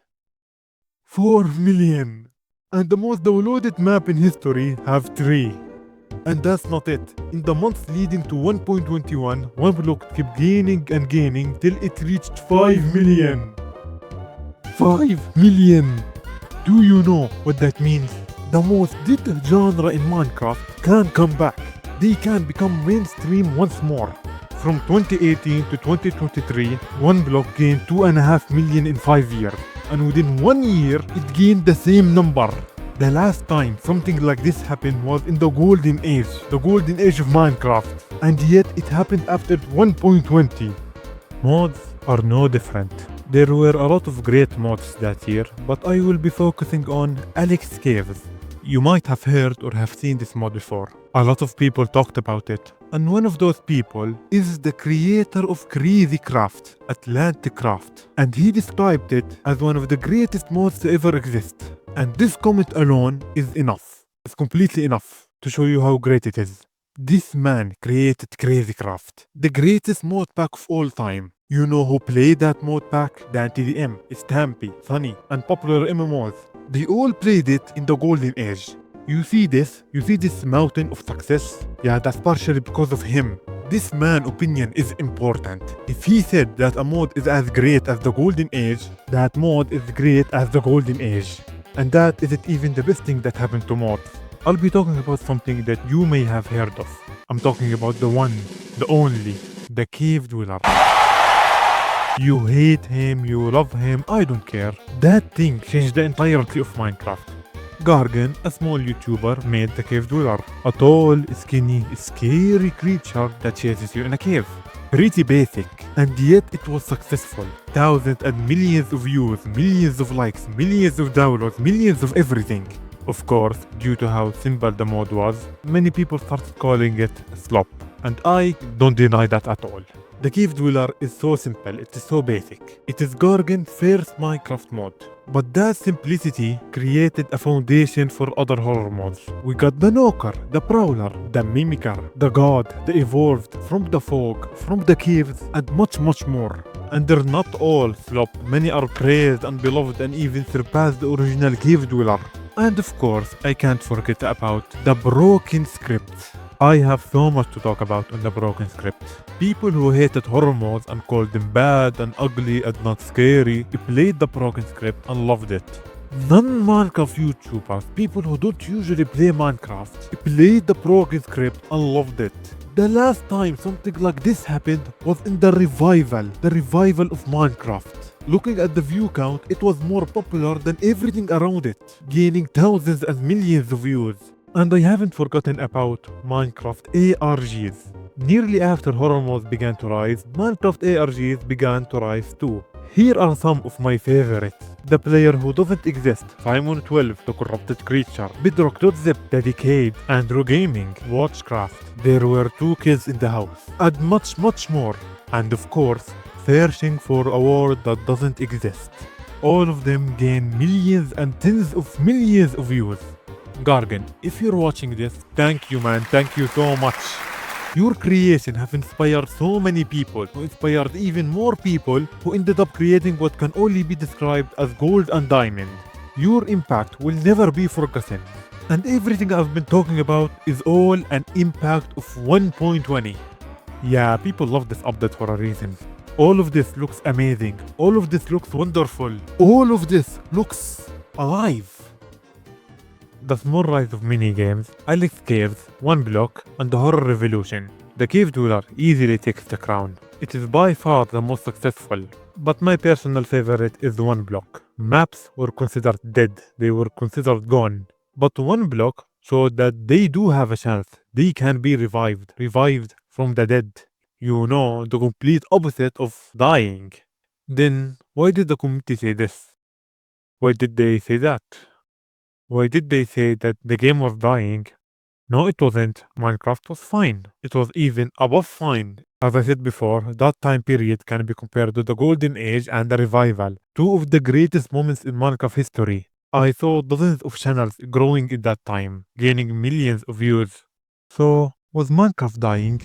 4 million! And the most downloaded map in history have 3. And that's not it. In the months leading to 1.21, One Block kept gaining and gaining till it reached 5 million. 5 million! Do you know what that means? The most dead genre in Minecraft can come back. They can become mainstream once more. from 2018 to 2023, one block gained 2.5 million in 5 years. And within 1 year, it gained the same number. The last time something like this happened was in the golden age of Minecraft. And yet it happened after 1.20. Mods are no different. There were a lot of great mods that year, but I will be focusing on Alex Caves. You might have heard or have seen this mod before. A lot of people talked about it. And one of those people is the creator of Crazy Craft, Atlantic Craft. And he described it as one of the greatest mods to ever exist. And this comment alone is enough. It's completely enough to show you how great it is. This man created Crazy Craft, the greatest mod pack of all time. You know who played that mod pack? Dan TDM, Stampy, Sunny, and popular MMOs. They all played it in the golden age. You see this mountain of success? Yeah, that's partially because of him. This man's opinion is important. If he said that a mod is as great as the golden age, that mod is great as the golden age. And that isn't even the best thing that happened to mods. I'll be talking about something that you may have heard of. I'm talking about the one, the only, the Cave Dweller. You hate him, you love him, I don't care. That thing changed the entirety of Minecraft. Gargan, a small YouTuber, made the Cave Dweller. A tall, skinny, scary creature that chases you in a cave. Pretty basic, and yet it was successful. Thousands and millions of views, millions of likes, millions of downloads, millions of everything. Of course, due to how simple the mod was, many people started calling it slop. And I don't deny that at all. The Cave Dweller is so simple, it is so basic. It is Gargan's first Minecraft mod. But that simplicity created a foundation for other horror mods. We got the Knocker, the Prowler, the Mimicker, the God, the Evolved, From the Fog, From the Caves, and much more. And they're not all flop, many are praised and beloved and even surpassed the original Cave Dweller. And of course, I can't forget about the broken script. I have so much to talk about on the broken script. People who hated horror mods and called them bad and ugly and not scary played the broken script and loved it. Non-Minecraft YouTubers, people who don't usually play Minecraft, played the broken script and loved it. The last time something like this happened was in the revival of Minecraft. Looking at the view count, it was more popular than everything around it, gaining thousands and millions of views. And I haven't forgotten about Minecraft ARGs. Nearly after horror mods began to rise, Minecraft ARGs began to rise too. Here are some of my favorites. The Player Who Doesn't Exist, Simon12, The Corrupted Creature, Bedrock.zip, The Decade, Andrew Gaming, Watchcraft, There Were Two Kids in the House, and much more. And of course, Searching for a Word That Doesn't Exist. All of them gain millions and tens of millions of views. Gargan, if you're watching this, thank you man, thank you so much. Your creation have inspired so many people, who inspired even more people who ended up creating what can only be described as gold and diamond. Your impact will never be forgotten. And everything I've been talking about is all an impact of 1.20. Yeah, people love this update for a reason. All of this looks amazing. All of this looks wonderful. All of this looks alive. The small rise of mini-games, Alex Caves, One Block, and the Horror Revolution. The Cave Dweller easily takes the crown. It is by far the most successful, but my personal favorite is One Block. Maps were considered dead, they were considered gone. But One Block showed that they do have a chance, they can be revived from the dead. You know, the complete opposite of dying. Then, why did the community say this? Why did they say that? Why did they say that the game was dying? No, it wasn't. Minecraft was fine. It was even above fine. As I said before, that time period can be compared to the Golden Age and the Revival, two of the greatest moments in Minecraft history. I saw dozens of channels growing in that time, gaining millions of views. So, was Minecraft dying?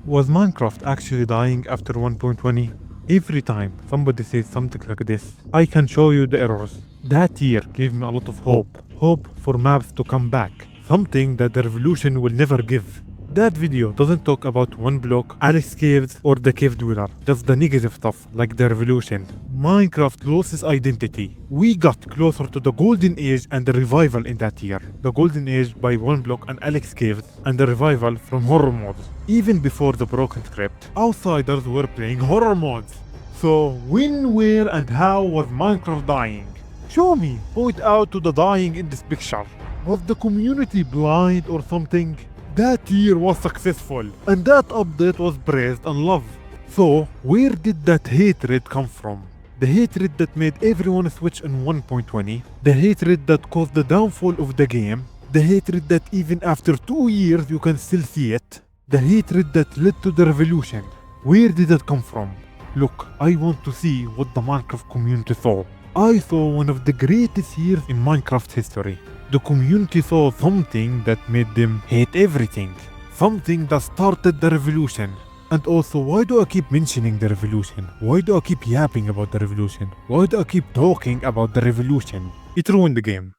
Was Minecraft actually dying after 1.20? Every time somebody says something like this, I can show you the errors. That year gave me a lot of hope. Hope for maps to come back. Something that the revolution will never give. That video doesn't talk about one block, Alex Caves, or the cave dweller, just the negative stuff like the revolution. Minecraft lost its identity. We got closer to the golden age and the revival in that year. The golden age by one block and Alex Caves, and the revival from horror modes. Even before the broken script, outsiders were playing horror modes. So when, where and how was Minecraft dying? Show me, point out to the dying in this picture. Was the community blind or something? That year was successful, and that update was praised and loved. So, where did that hatred come from? The hatred that made everyone switch in 1.20, the hatred that caused the downfall of the game, the hatred that even after 2 years you can still see it, the hatred that led to the revolution. Where did it come from? Look, I want to see what the Minecraft community saw. I saw one of the greatest years in Minecraft history. The community saw something that made them hate everything. Something that started the revolution. And also, why do I keep mentioning the revolution? Why do I keep yapping about the revolution? Why do I keep talking about the revolution? It ruined the game.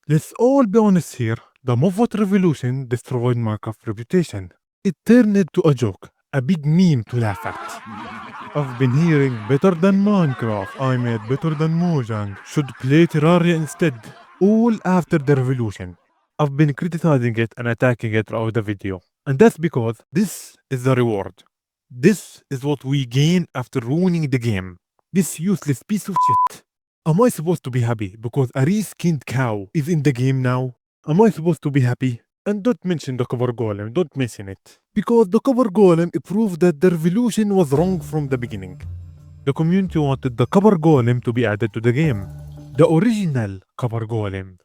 Let's all be honest here. The Movat revolution destroyed Minecraft's reputation. It turned into a joke, a big meme to laugh at. I've been hearing better than Minecraft, I made better than Mojang, should play Terraria instead. All after the revolution. I've been criticizing it and attacking it throughout the video. And that's because this is the reward. This is what we gain after ruining the game. This useless piece of shit. Am I supposed to be happy because a reskinned cow is in the game now? Am I supposed to be happy? And don't mention the cover golem, don't mention it. Because the cover golem proved that the revolution was wrong from the beginning. The community wanted the cover golem to be added to the game. The original cover golem.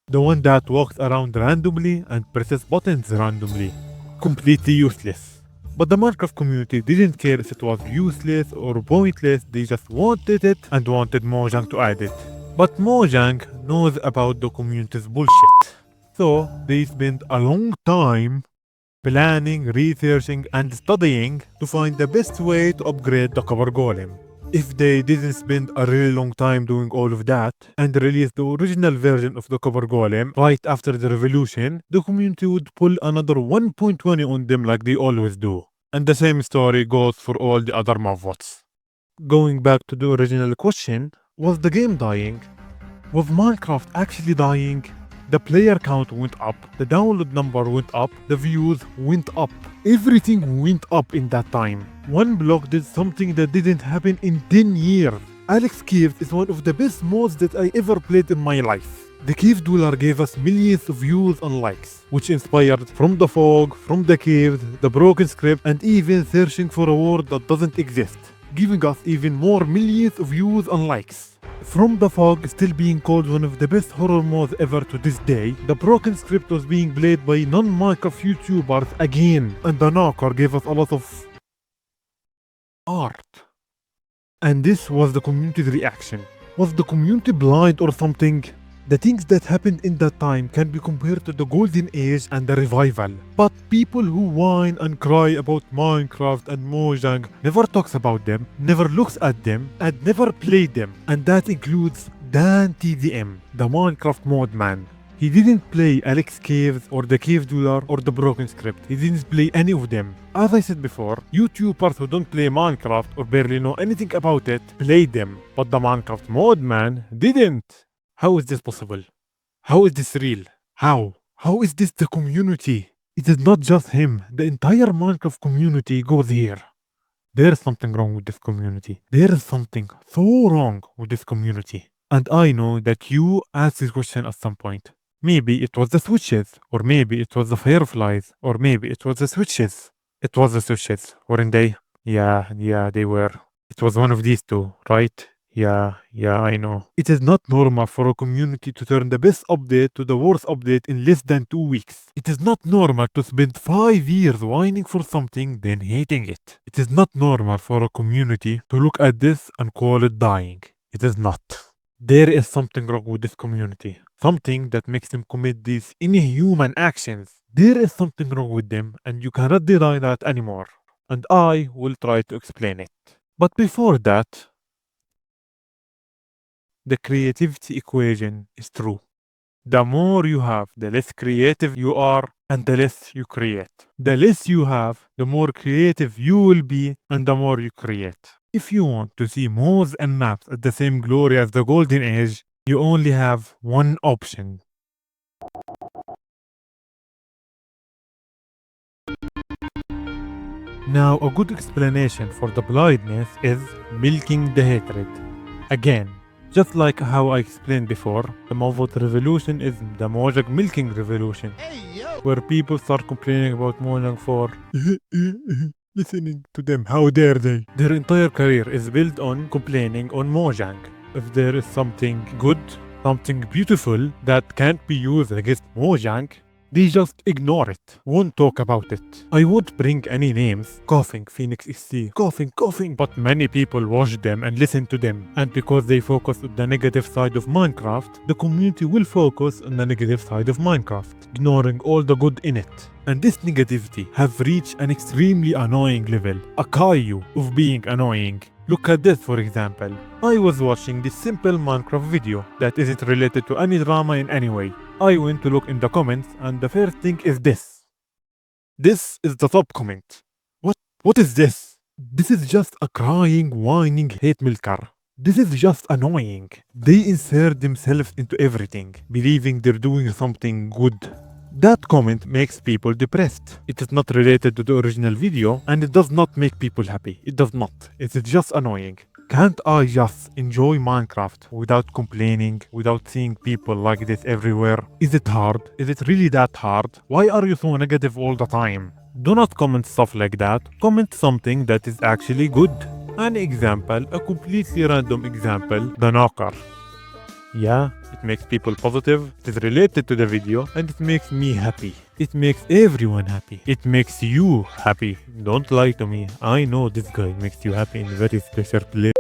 The one that walks around randomly and presses buttons randomly. Completely useless. But the Minecraft community didn't care if it was useless or pointless, they just wanted it and wanted Mojang to add it. But Mojang knows about the community's bullshit. So they spent a long time planning, researching and studying to find the best way to upgrade the cover golem. If they didn't spend a really long time doing all of that and release the original version of the cover golem right after the revolution, the community would pull another 1.20 on them like they always do. And the same story goes for all the other Mavbots. Going back to the original question, was the game dying? Was Minecraft actually dying? The player count went up, the download number went up, the views went up. Everything went up in that time. One block did something that didn't happen in 10 years. Alex Caves is one of the best mods that I ever played in my life. The Cave Dweller gave us millions of views and likes, which inspired From the Fog, From the Caves, The Broken Script, and even searching for a word that doesn't exist, giving us even more millions of views and likes. From the Fog still being called one of the best horror mods ever to this day, The Broken Script was being played by non-Minecraft YouTubers again, and The Knocker gave us a lot of art. And this was the community's reaction. Was the community blind or something? The things that happened in that time can be compared to the golden age and the revival. But people who whine and cry about Minecraft and Mojang never talks about them, never looks at them, and never played them. And that includes Dan TDM, the Minecraft mod man. He didn't play Alex Caves or the Cave Dweller or the Broken Script. He didn't play any of them. As I said before, YouTubers who don't play Minecraft or barely know anything about it played them. But the Minecraft mod man didn't. How is this possible? How is this real? How? How is this the community? It is not just him. The entire Minecraft community goes here. There is something wrong with this community. There is something so wrong with this community. And I know that you asked this question at some point. Maybe it was the switches, or maybe it was the fireflies, or maybe it was the switches. It was the switches, weren't they? Yeah, they were. It was one of these two, right? Yeah, I know. It is not normal for a community to turn the best update to the worst update in less than 2 weeks. It is not normal to spend 5 years whining for something then hating it. It is not normal for a community to look at this and call it dying. It is not. There is something wrong with this community. Something that makes them commit these inhuman actions. There is something wrong with them and you cannot deny that anymore. And I will try to explain it. But before that, the creativity equation is true. The more you have, the less creative you are, and the less you create. The less you have, the more creative you will be and the more you create. If you want to see modes and maps at the same glory as the Golden Age, you only have one option. Now, a good explanation for the blindness is milking the hatred. Again, just like how I explained before, the Mobot revolution is the Mojang milking revolution, where people start complaining about Mojang for listening to them. How dare they? Their entire career is built on complaining on Mojang. If there is something good, something beautiful that can't be used against Mojang, they just ignore it, won't talk about it. I won't bring any names, coughing Phoenix SC, coughing, but many people watch them and listen to them. And because they focus on the negative side of Minecraft, the community will focus on the negative side of Minecraft, ignoring all the good in it. And this negativity have reached an extremely annoying level, a Caillou of being annoying. Look at this for example. I was watching this simple Minecraft video that isn't related to any drama in any way. I went to look in the comments and the first thing is this. This is the top comment. What is this? This is just a crying, whining hate milker. This is just annoying. They insert themselves into everything, believing they're doing something good. That comment makes people depressed. It is not related to the original video and it does not make people happy. It does not. It is just annoying. Can't I just enjoy Minecraft without complaining, without seeing people like this everywhere? Is it hard? Is it really that hard? Why are you so negative all the time? Do not comment stuff like that. Comment something that is actually good. An example, a completely random example, the knocker. Yeah, it makes people positive, it is related to the video, and it makes me happy. It makes everyone happy. It makes you happy. Don't lie to me. I know this guy makes you happy in a very special place.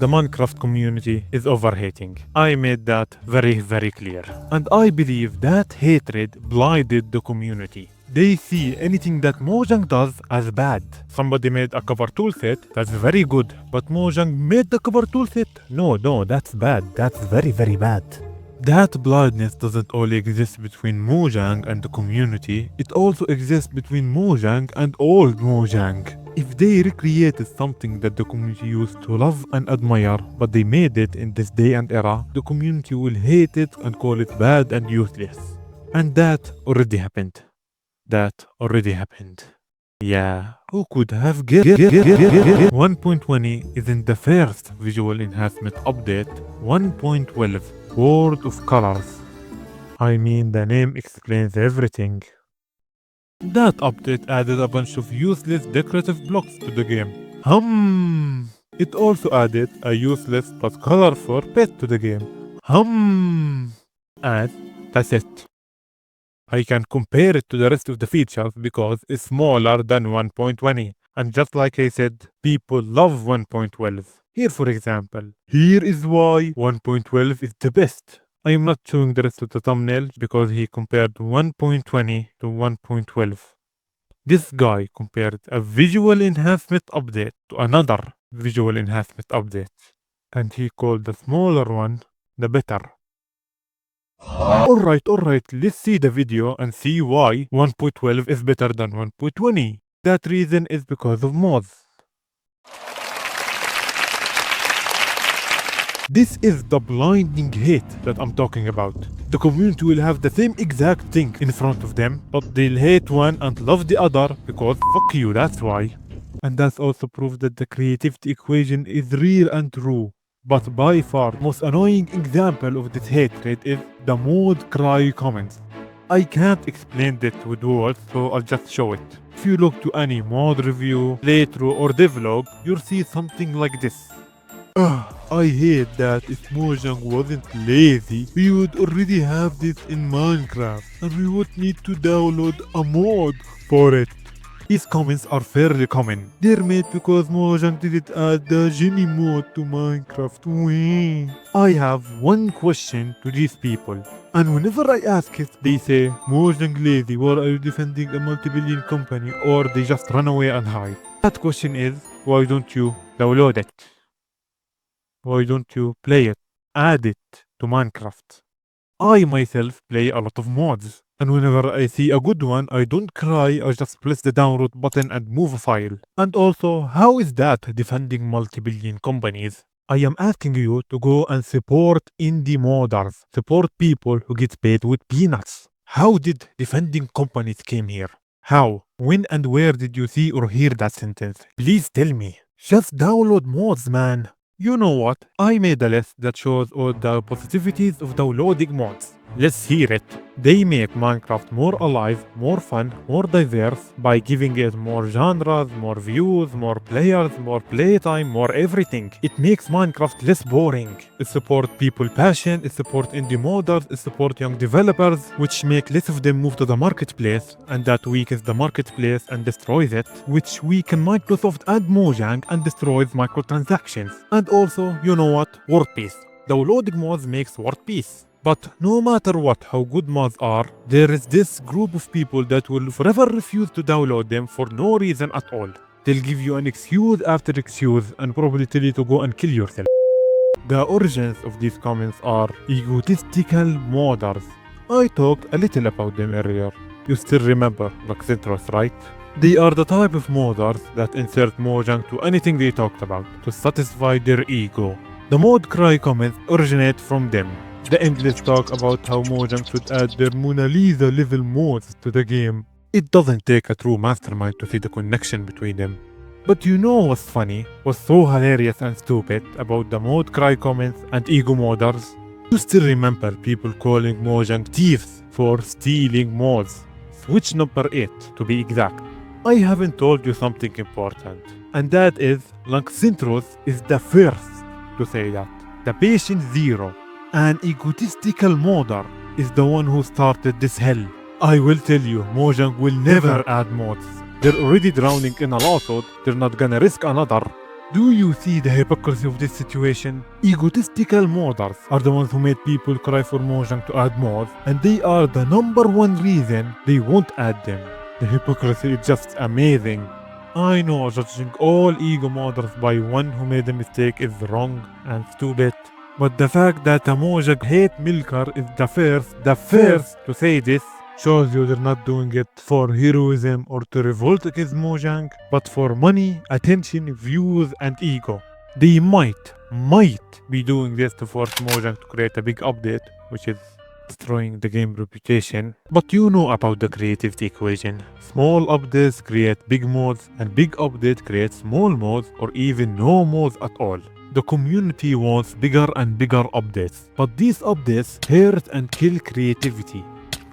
The Minecraft community is overhating. I made that very, very clear. And I believe that hatred blinded the community. They see anything that Mojang does as bad. Somebody made a cover toolset, that's very good. But Mojang made the cover toolset? No, that's bad. That's very, very bad. That blindness doesn't only exist between Mojang and the community, it also exists between Mojang and old Mojang. If they recreated something that the community used to love and admire, but they made it in this day and era, the community will hate it and call it bad and useless. And that already happened. Yeah, who could have guessed? 1.20 isn't the first visual enhancement update. 1.12 World of Colors. I mean, the name explains everything. That update added a bunch of useless decorative blocks to the game. It also added a useless but colorful pet to the game. And that's it. I can compare it to the rest of the features because it's smaller than 1.20. And just like I said, people love 1.12. Here for example, here is why 1.12 is the best. I am not showing the rest of the thumbnail because he compared 1.20 to 1.12. This guy compared a visual enhancement update to another visual enhancement update. And he called the smaller one the better. Alright, let's see the video and see why 1.12 is better than 1.20. That reason is because of mods. This is the blinding hate that I'm talking about. The community will have the same exact thing in front of them, but they'll hate one and love the other because fuck you, that's why. And that's also proof that the creativity equation is real and true. But by far, most annoying example of this hatred is the mod cry comments. I can't explain this with words, so I'll just show it. If you look to any mod review, playthrough or devlog, you'll see something like this. I hate that if Mojang wasn't lazy, we would already have this in Minecraft and we would need to download a mod for it. These comments are fairly common. They're made because Mojang didn't add the Genie mode to Minecraft. I have one question to these people, and whenever I ask it, they say, Mojang lazy, why are you defending a multi-billion company, or they just run away and hide. That question is, why don't you download it? Why don't you play it? Add it to Minecraft. I myself play a lot of mods. And whenever I see a good one, I don't cry, I just press the download button and move a file. And also, how is that defending multi-billion companies? I am asking you to go and support indie modders, support people who get paid with peanuts. How did defending companies came here? How? When and where did you see or hear that sentence? Please tell me. Just download mods, man. You know what? I made a list that shows all the positivities of downloading mods. Let's hear it. They make Minecraft more alive, more fun, more diverse by giving it more genres, more views, more players, more playtime, more everything. It makes Minecraft less boring. It supports people passion, it supports indie modders, it supports young developers, which make less of them move to the marketplace, and that weakens the marketplace and destroys it, which weakens Microsoft and Mojang and destroys microtransactions. And also, you know what? World peace. Downloading mods makes world peace. But no matter what, how good mods are, there is this group of people that will forever refuse to download them for no reason at all. They'll give you an excuse after excuse and probably tell you to go and kill yourself. The origins of these comments are egotistical modders. I talked a little about them earlier. You still remember Roxentros, right? They are the type of modders that insert Mojang to anything they talked about to satisfy their ego. The mod cry comments originate from them. The endless talk about how Mojang should add their Mona Lisa level mods to the game. It doesn't take a true mastermind to see the connection between them. But you know what's funny, what's so hilarious and stupid about the mod cry comments and ego modders? You still remember people calling Mojang thieves for stealing mods. Switch number 8 to be exact. I haven't told you something important, and that is Laxintros is the first to say that. The patient zero. An egotistical modder is the one who started this hell. I will tell you, Mojang will never add mods. They're already drowning in a lawsuit, they're not gonna risk another. Do you see the hypocrisy of this situation? Egotistical modders are the ones who made people cry for Mojang to add mods, and they are the #1 reason they won't add them. The hypocrisy is just amazing. I know judging all ego modders by one who made a mistake is wrong and stupid. But the fact that a Mojang hate milker is the first to say this shows you they're not doing it for heroism or to revolt against Mojang, but for money, attention, views, and ego. They might be doing this to force Mojang to create a big update, which is destroying the game reputation. But you know about the creativity equation. Small updates create big mods, and big update creates small mods or even no mods at all. The community wants bigger and bigger updates, but these updates hurt and kill creativity.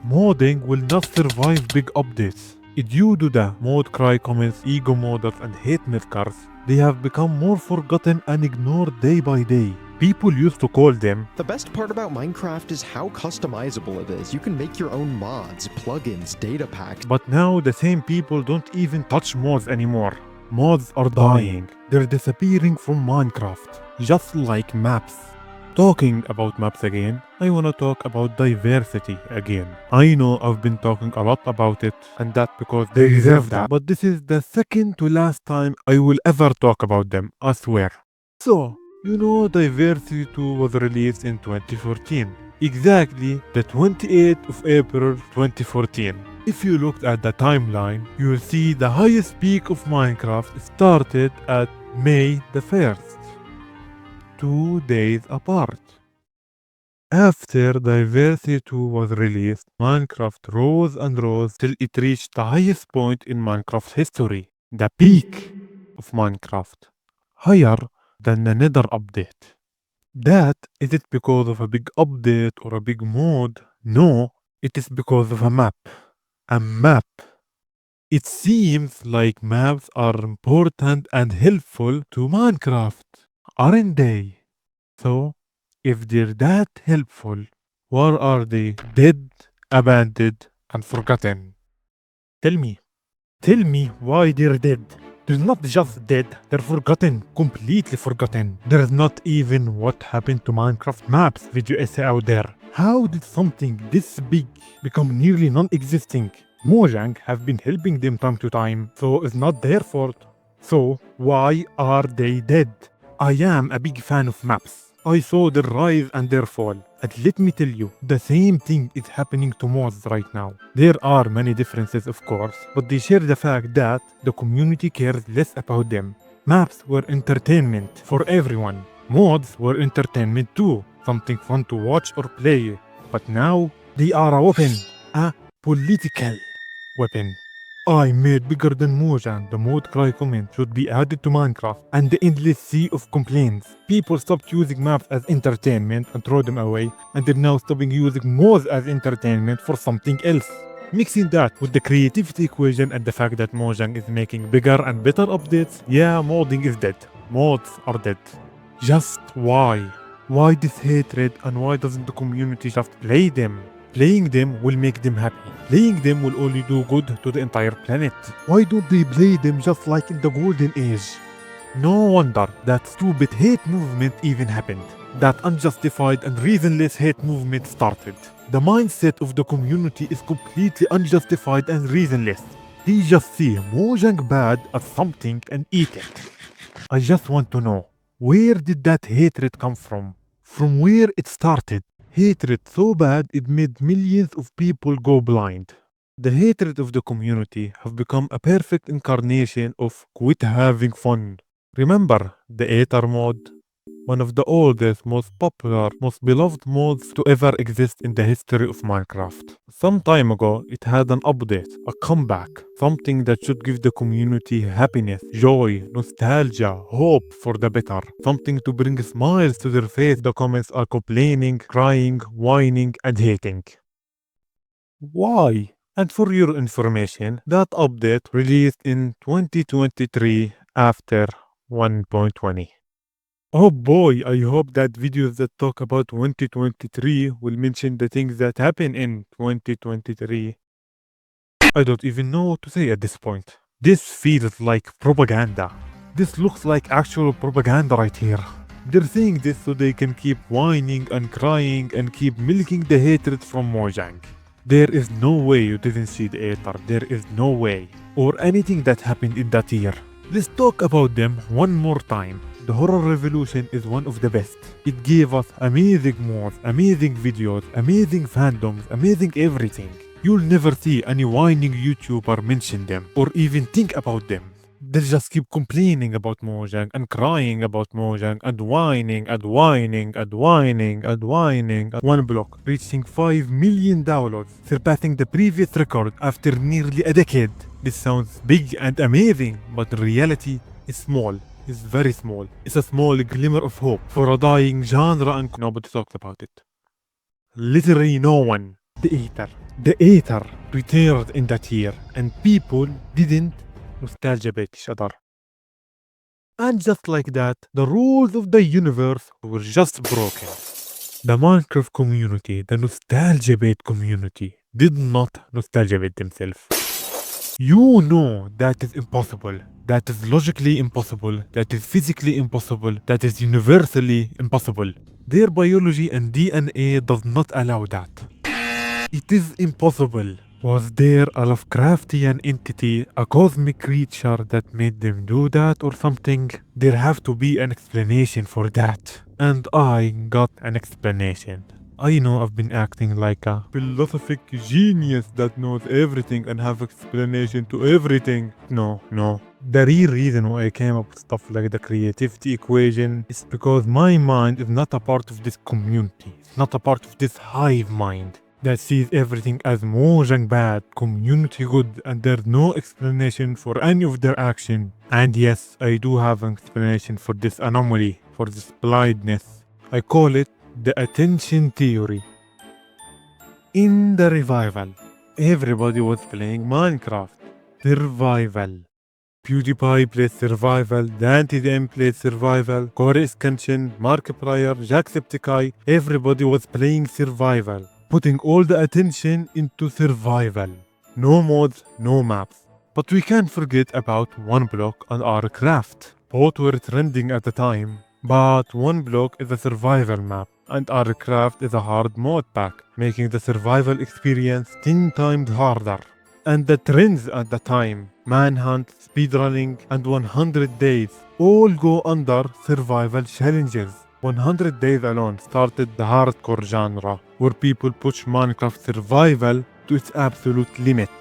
Modding will not survive big updates. Due to the mod cry comments, ego modders, and hate milkers, they have become more forgotten and ignored day by day. People used to call them The best part about Minecraft is how customizable it is. You can make your own mods, plugins, data packs. but now the same people don't even touch mods anymore. Mods are dying. They're disappearing from Minecraft, just like maps. Talking about maps again, I wanna talk about diversity again. I know I've been talking a lot about it, and that because they deserve that, but this is the second to last time I will ever talk about them, I swear. So, you know Diversity 2 was released in 2014. Exactly the 28th of April 2014. If you looked at the timeline, you'll see the highest peak of Minecraft started at May the 1st, 2 days apart. After Diversity 2 was released, Minecraft rose and rose till it reached the highest point in Minecraft history, the peak of Minecraft, higher than the Nether update. That is it because of a big update or a big mod? No, it is because of a map. A map. It seems like maps are important and helpful to Minecraft, aren't they? So, if they're that helpful, why are they dead, abandoned, and forgotten? Tell me why they're dead. They're not just dead, they're forgotten, completely forgotten. There's not even what happened to Minecraft maps video essay out there. How did something this big become nearly non-existing? Mojang have been helping them time to time, so it's not their fault. So why are they dead? I am a big fan of maps. I saw their rise and their fall. And let me tell you, the same thing is happening to mods right now. There are many differences of course, but they share the fact that the community cares less about them. Maps were entertainment for everyone. Mods were entertainment too, something fun to watch or play. But now, they are a weapon. A political weapon. I made bigger than Mojang. The mod cry comment should be added to Minecraft and the endless sea of complaints. People stopped using maps as entertainment and throw them away, and they're now stopping using mods as entertainment for something else. Mixing that with the creativity equation and the fact that Mojang is making bigger and better updates, yeah, modding is dead. Mods are dead. Just why? Why this hatred and why doesn't the community just play them? Playing them will make them happy. Playing them will only do good to the entire planet. Why don't they play them just like in the golden age? No wonder that stupid hate movement even happened. That unjustified and reasonless hate movement started. The mindset of the community is completely unjustified and reasonless. They just see Mojang bad at something and eat it. I just want to know, where did that hatred come from? From where it started? Hatred so bad it made millions of people go blind. The hatred of the community have become a perfect incarnation of quit having fun. Remember the Aether mod? One of the oldest, most popular, most beloved mods to ever exist in the history of Minecraft. Some time ago, it had an update, a comeback, something that should give the community happiness, joy, nostalgia, hope for the better, something to bring smiles to their face. The comments are complaining, crying, whining, and hating. Why? And for your information, that update released in 2023 after 1.20. Oh boy, I hope that videos that talk about 2023 will mention the things that happen in 2023. I don't even know what to say at this point. This feels like propaganda. This looks like actual propaganda right here. They're saying this so they can keep whining and crying and keep milking the hatred from Mojang. There is no way you didn't see the Aether. There is no way. Or anything that happened in that year. Let's talk about them one more time. The Horror Revolution is one of the best. It gave us amazing mods, amazing videos, amazing fandoms, amazing everything. You'll never see any whining YouTuber mention them or even think about them. They just keep complaining about Mojang and crying about Mojang and whining and whining and whining and whining. One block reaching 5 million downloads, surpassing the previous record after nearly a decade. This sounds big and amazing, but the reality is small. Is very small. It's a small glimmer of hope for a dying genre and nobody talks about it. Literally no one. The Aether. The Aether returned in that year and people didn't nostalgia bait each other. And just like that, the rules of the universe were just broken. The Minecraft community, the nostalgia bait community, did not nostalgia bait themselves. You know that is impossible. That is logically impossible. That is physically impossible. That is universally impossible. Their biology and DNA does not allow that. It is impossible. Was there a Lovecraftian entity, a cosmic creature that made them do that or something? There have to be an explanation for that. And I got an explanation. I know I've been acting like a philosophic genius that knows everything and have explanation to everything. No. The real reason why I came up with stuff like the creativity equation is because my mind is not a part of this community. It's not a part of this hive mind that sees everything as Mojang bad, community good, and there's no explanation for any of their action. And yes, I do have an explanation for this anomaly, for this blindness. I call it the attention theory. In the revival, everybody was playing Minecraft. Survival. PewDiePie played Survival, DanteDM played Survival, Corey Scansion, Markiplier, Jacksepticeye, everybody was playing Survival, putting all the attention into Survival. No mods, no maps. But we can't forget about One Block and our craft. Both were trending at the time, but One Block is a survival map, and our craft is a hard mod pack, making the survival experience 10 times harder. And the trends at the time, Manhunt, speedrunning, and 100 days, all go under survival challenges. 100 Days alone started the hardcore genre, where people push Minecraft survival to its absolute limit.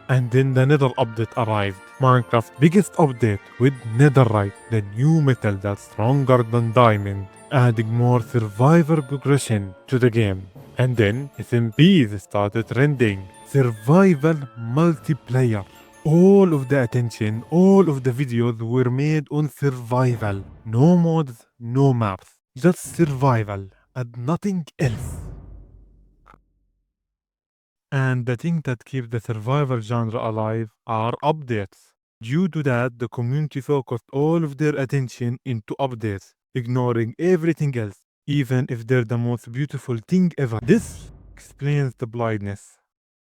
And then the Nether update arrived. Minecraft's biggest update with Netherite, the new metal that's stronger than diamond, adding more survivor progression to the game. And then SMPs started trending. Survival multiplayer. All of the attention, all of the videos were made on survival. No mods, no maps. Just survival and nothing else. And the thing that keeps the survival genre alive are updates. Due to that, the community focused all of their attention into updates, ignoring everything else, even if they're the most beautiful thing ever. This explains the blindness.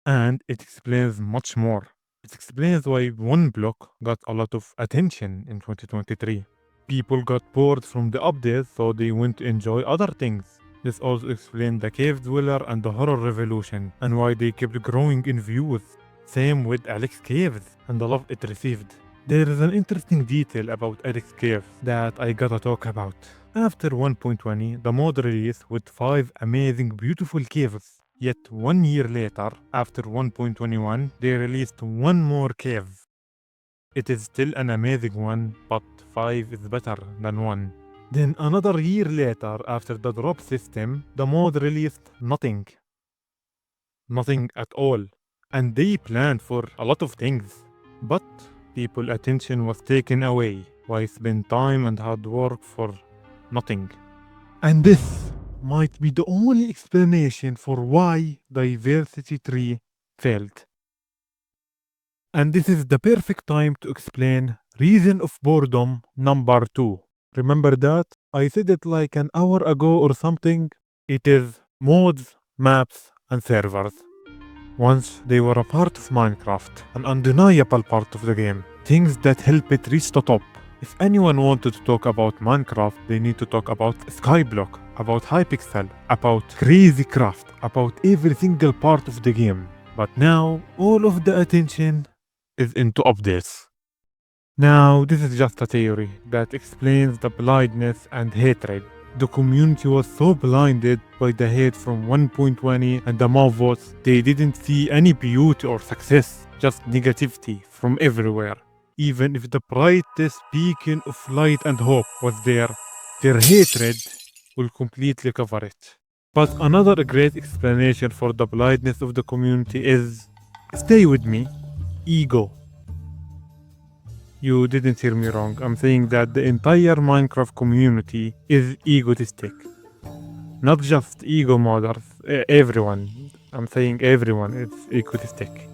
And it explains much more. It explains why one block got a lot of attention in 2023. People got bored from the updates, so they went to enjoy other things. This also explains the Cave Dweller and the Horror Revolution, and why they kept growing in views. Same with Alex Caves, and the love it received. There is an interesting detail about Alex Caves that I gotta talk about. After 1.20, the mod released with 5 amazing beautiful caves. Yet 1 year later, after 1.21, they released one more cave. It is still an amazing one, but 5 is better than 1. Then another year later, after the drop system, the mod released nothing. Nothing at all. And they planned for a lot of things. But people's attention was taken away. Why spend time and hard work for nothing? And this might be the only explanation for why Diversity 3 failed. And this is the perfect time to explain reason of boredom number 2. Remember that? I said it like an hour ago or something. It is mods, maps, and servers. Once they were a part of Minecraft, an undeniable part of the game. Things that help it reach the top. If anyone wanted to talk about Minecraft, they need to talk about Skyblock, about Hypixel, about Crazy Craft, about every single part of the game. But now, all of the attention is into updates. Now, this is just a theory that explains the blindness and hatred. The community was so blinded by the hate from 1.20 and the mob votes, they didn't see any beauty or success, just negativity from everywhere. Even if the brightest beacon of light and hope was there, their hatred will completely cover it. But another great explanation for the blindness of the community is, stay with me, ego. You didn't hear me wrong. I'm saying that the entire Minecraft community is egotistic. Not just ego modders, everyone. I'm saying everyone is egotistic.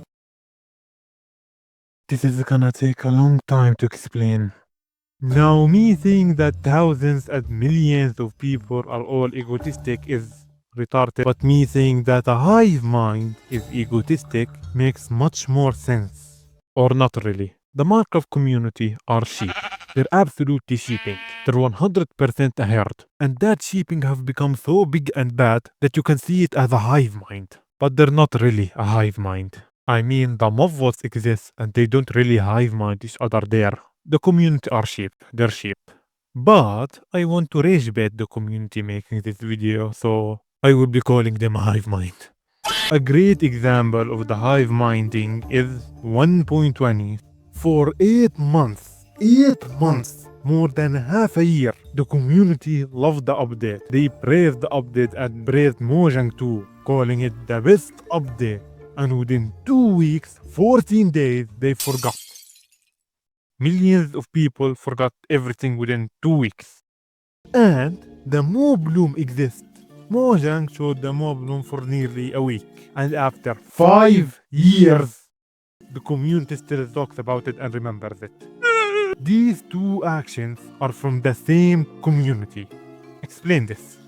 This is gonna take a long time to explain. Now, me saying that thousands and millions of people are all egotistic is retarded, but me saying that a hive mind is egotistic makes much more sense. Or not really. The Minecraft community are sheep. They're absolutely sheeping. They're 100% a herd. And that sheeping have become so big and bad that you can see it as a hive mind. But they're not really a hive mind. I mean, the mob votes exist and they don't really hive mind each other there. The community are sheep. They're sheep. But I want to rage bait the community making this video, so I will be calling them a hive mind. A great example of the hive minding is 1.20. For 8 months, more than half a year, the community loved the update. They praised the update and praised Mojang too, calling it the best update. And within 2 weeks, 14 days, they forgot. Millions of people forgot everything within 2 weeks. And the mob bloom exists. Mojang showed the mob bloom for nearly a week. And after 5 years, the community still talks about it and remembers it. These two actions are from the same community. Explain this.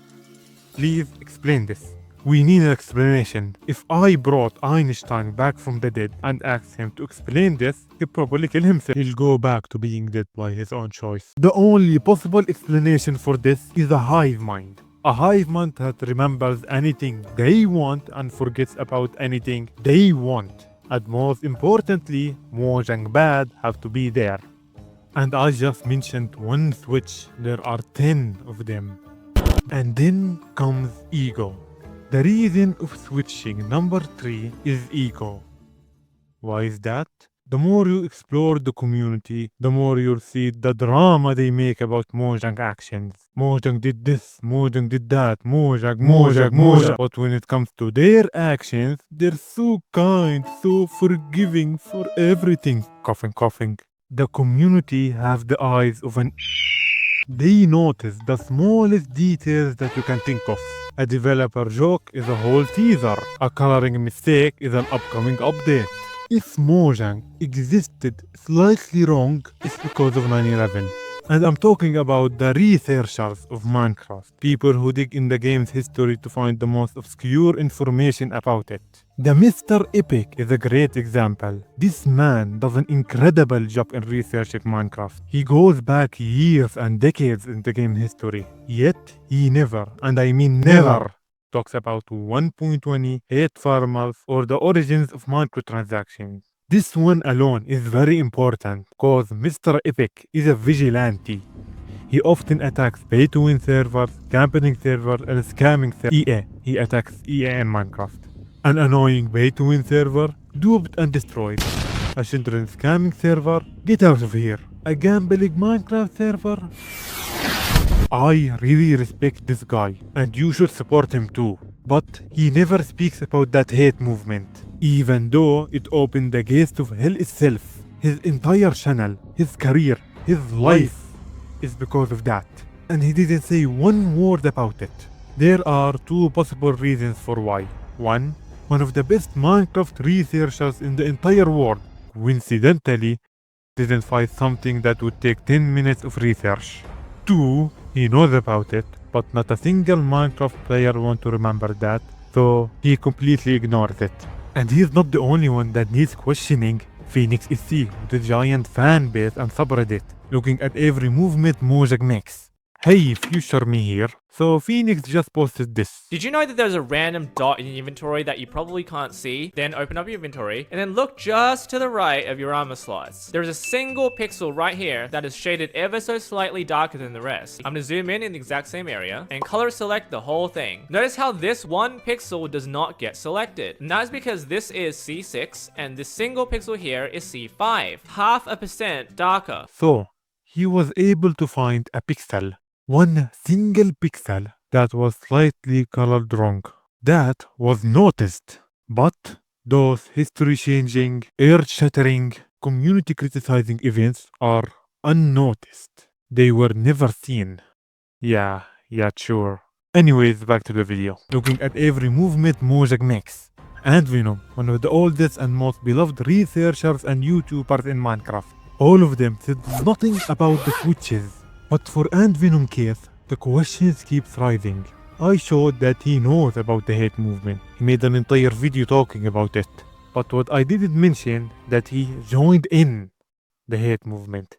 Please explain this. We need an explanation. If I brought Einstein back from the dead and asked him to explain this, he'd probably kill himself. He'll go back to being dead by his own choice. The only possible explanation for this is a hive mind. A hive mind that remembers anything they want and forgets about anything they want. And most importantly, Mojang bad have to be there. And I just mentioned one switch, there are 10 of them. And then comes ego. The reason of switching number 3 is ego. Why is that? The more you explore the community, the more you'll see the drama they make about Mojang actions. Mojang did this, Mojang did that, Mojang. But when it comes to their actions, they're so kind, so forgiving for everything. Coughing. The community have the eyes of an they notice the smallest details that you can think of. A developer joke is a whole teaser. A coloring mistake is an upcoming update. If Mojang existed slightly wrong, it's because of 9/11. And I'm talking about the researchers of Minecraft, people who dig in the game's history to find the most obscure information about it. The Mr. Epic is a great example. This man does an incredible job in researching Minecraft. He goes back years and decades in the game history. Yet, he never, and I mean never, talks about 1.20, 8 farmers, or the origins of microtransactions. This one alone is very important, cause Mr. Epic is a vigilante. He often attacks pay-to-win servers, camping servers, and scamming EA. He attacks EA in Minecraft. An annoying pay-to-win server, duped and destroyed. A children's scamming server, get out of here. A gambling Minecraft server. I really respect this guy, and you should support him too. But he never speaks about that hate movement, even though it opened the gates of hell itself. His entire channel, his career, his life is because of that. And he didn't say one word about it. There are two possible reasons for why. One of the best Minecraft researchers in the entire world, coincidentally, didn't find something that would take 10 minutes of research. 2, he knows about it, but not a single Minecraft player wants to remember that, so he completely ignores it. And he's not the only one that needs questioning. Phoenix SC, with a giant fan base and subreddit, looking at every movement Mojang makes. Hey, future me here. So Phoenix just posted this. Did you know that there's a random dot in your inventory that you probably can't see? Then open up your inventory and then look just to the right of your armor slots. There's a single pixel right here that is shaded ever so slightly darker than the rest. I'm gonna zoom in the exact same area and color select the whole thing. Notice how this one pixel does not get selected. And that is because this is C6 and this single pixel here is C5. 0.5% darker. So he was able to find a pixel. One single pixel that was slightly colored wrong. That was noticed. But those history-changing, earth-shattering, community-criticizing events are unnoticed. They were never seen. Yeah, sure. Anyways, back to the video. Looking at every movement Mojang makes. And Venom, one of the oldest and most beloved researchers and YouTubers in Minecraft. All of them said nothing about the switches. But for Ant Venom case, the questions keep rising. I showed that he knows about the hate movement. He made an entire video talking about it. But what I didn't mention that he joined in the hate movement.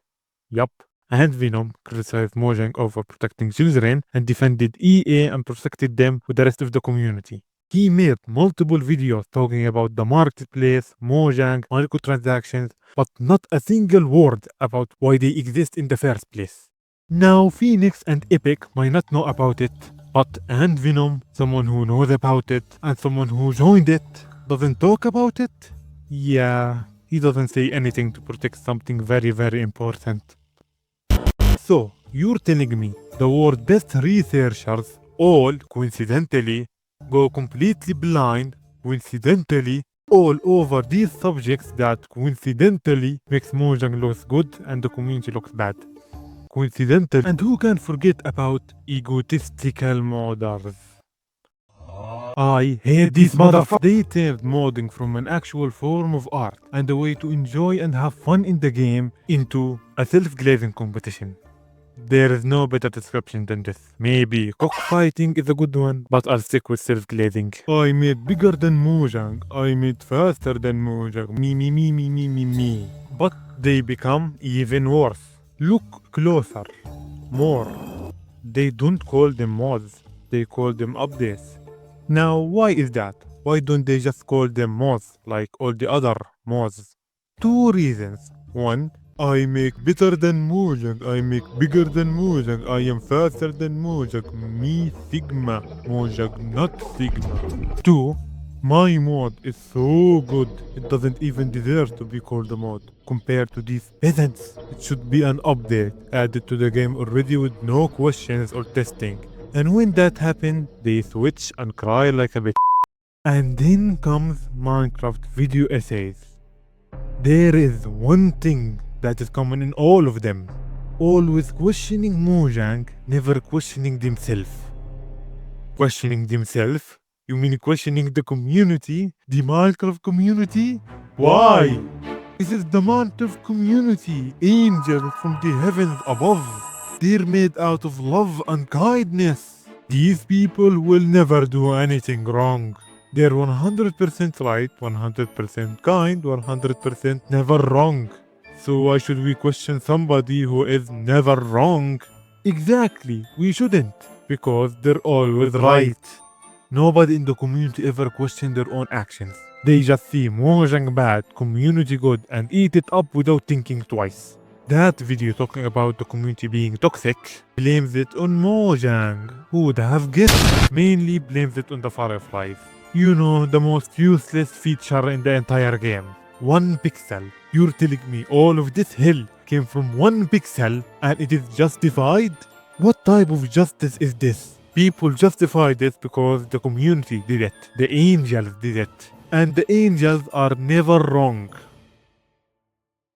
Yup. Ant Venom criticized Mojang over protecting children and defended EA and protected them with the rest of the community. He made multiple videos talking about the marketplace, Mojang, microtransactions, but not a single word about why they exist in the first place. Now, Phoenix and Epic might not know about it, but Ant Venom, someone who knows about it, and someone who joined it, doesn't talk about it? Yeah, he doesn't say anything to protect something very, very important. So, you're telling me the world's best researchers all, coincidentally, go completely blind, coincidentally, all over these subjects that coincidentally makes Mojang looks good and the community looks bad. Coincidental. And who can forget about egotistical modders? I hate these motherfuckers. They turned modding from an actual form of art and a way to enjoy and have fun in the game into a self-glazing competition. There is no better description than this. Maybe cockfighting is a good one, but I'll stick with self-glazing. I made bigger than Mojang. I made faster than Mojang. Me. But they become even worse. Look closer. More. They don't call them mods. They call them updates. Now, why is that? Why don't they just call them mods like all the other mods? Two reasons. One, I make better than Mojang. I make bigger than Mojang. I am faster than Mojang. Me Sigma. Mojang not Sigma. 2. My mod is so good. It doesn't even deserve to be called a mod. Compared to these peasants, it should be an update added to the game already with no questions or testing. And when that happened, they switch and cry like a bitch. And then comes Minecraft video essays. There is one thing that is common in all of them. Always questioning Mojang, never questioning themselves. Questioning themselves? You mean questioning the community? The Minecraft community? Why? This is the Minecraft community. Angels from the heavens above. They're made out of love and kindness. These people will never do anything wrong. They're 100% right, 100% kind, 100% never wrong. So why should we question somebody who is never wrong? Exactly, we shouldn't, because they're always right. Nobody in the community ever questioned their own actions. They just see Mojang bad, community good, and eat it up without thinking twice. That video talking about the community being toxic blames it on Mojang. Who would have guessed? Mainly blames it on the fireflies. You know, the most useless feature in the entire game. 1 pixel. You're telling me all of this hell came from 1 pixel and it is justified? What type of justice is this? People justify this because the community did it. The angels did it. And the angels are never wrong.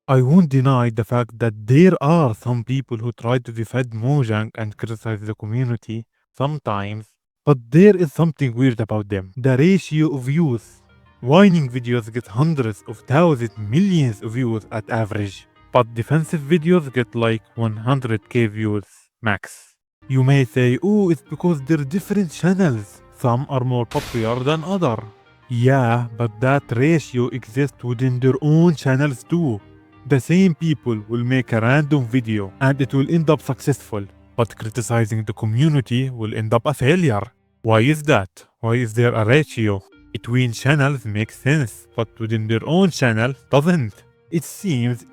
I won't deny the fact that there are some people who try to defend Mojang and criticize the community sometimes, but there is something weird about them. The ratio of views. Whining videos get hundreds of thousands, millions of views at average, but defensive videos get like 100k views max. You may say, oh, it's because they're different channels. Some are more popular than others. Yeah, but that ratio exists within their own channels too. The same people will make a random video and it will end up successful, but criticizing the community will end up a failure. Why is that? Why is there a ratio? Between channels makes sense, but within their own channel doesn't. It seems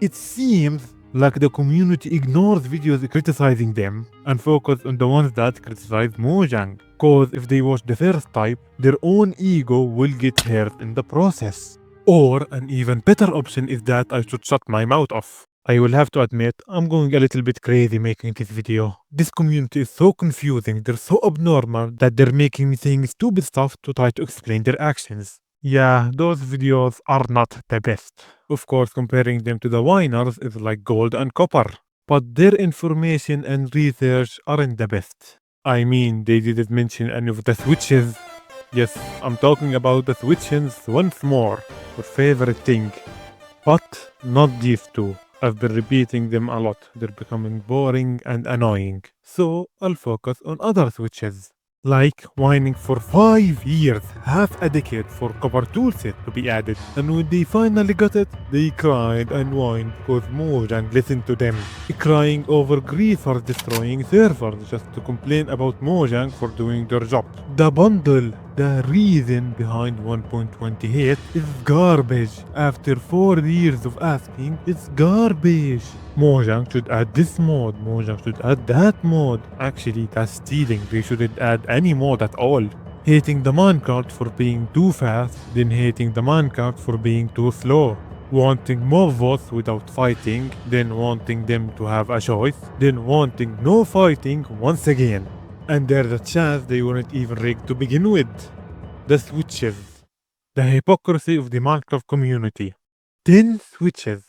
like the community ignores videos criticizing them and focus on the ones that criticize Mojang. Cause if they watch the first type, their own ego will get hurt in the process. Or an even better option is that I should shut my mouth off. I will have to admit, I'm going a little bit crazy making this video. This community is so confusing, they're so abnormal that they're making me saying stupid stuff to try to explain their actions. Yeah, those videos are not the best. Of course, comparing them to the whiners is like gold and copper. But their information and research aren't the best. I mean, they didn't mention any of the switches. Yes, I'm talking about the switches once more, your favorite thing. But not these two. I've been repeating them a lot. They're becoming boring and annoying. So I'll focus on other switches. Like whining for 5 years, half a decade for copper toolset to be added. And when they finally got it, they cried and whined because Mojang listened to them. Crying over griefers destroying servers just to complain about Mojang for doing their job. The bundle, the reason behind 1.28 is garbage. After 4 years of asking, it's garbage. Mojang should add this mod, Mojang should add that mod. Actually, that's stealing, they shouldn't add any mod at all. Hating the minecart for being too fast, then hating the minecart for being too slow. Wanting mob votes without fighting, then wanting them to have a choice, then wanting no fighting once again. And there's a chance they weren't even rigged to begin with. The switches. The hypocrisy of the Minecraft community. 10 switches.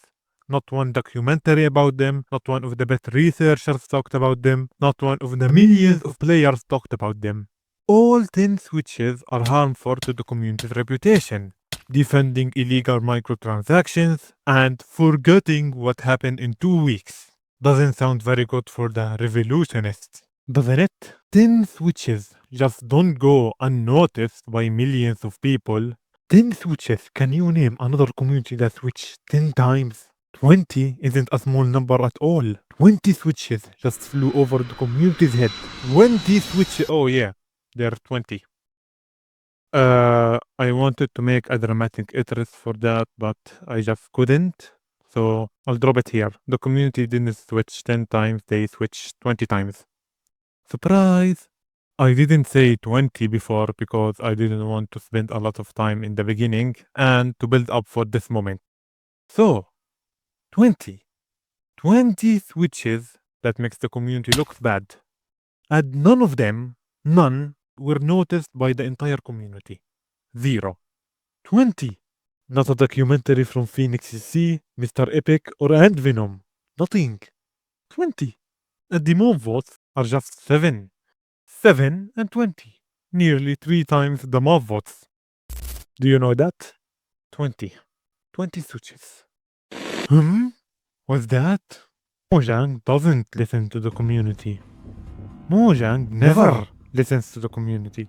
Not one documentary about them, not one of the best researchers talked about them, not one of the millions of players talked about them. All 10 switches are harmful to the community's reputation, defending illegal microtransactions, and forgetting what happened in 2 weeks. Doesn't sound very good for the revolutionists, doesn't it? 10 switches just don't go unnoticed by millions of people. 10 switches, can you name another community that switched 10 times? 20 isn't a small number at all. 20 switches just flew over the community's head. 20 switches, oh yeah, there are 20. I wanted to make a dramatic interest for that, but I just couldn't. So I'll drop it here. The community didn't switch 10 times, they switched 20 times. Surprise! I didn't say 20 before because I didn't want to spend a lot of time in the beginning and to build up for this moment. So, 20. 20 switches that makes the community look bad. And none of them, none, were noticed by the entire community. 0. 20. Not a documentary from Phoenix C, Mr. Epic, or Ant Venom. Nothing. 20. And the mob votes are just 7. 7 and 20. Nearly 3 times the mob votes. Do you know that? 20. 20 switches. What's that? Mojang doesn't listen to the community. Mojang never listens to the community.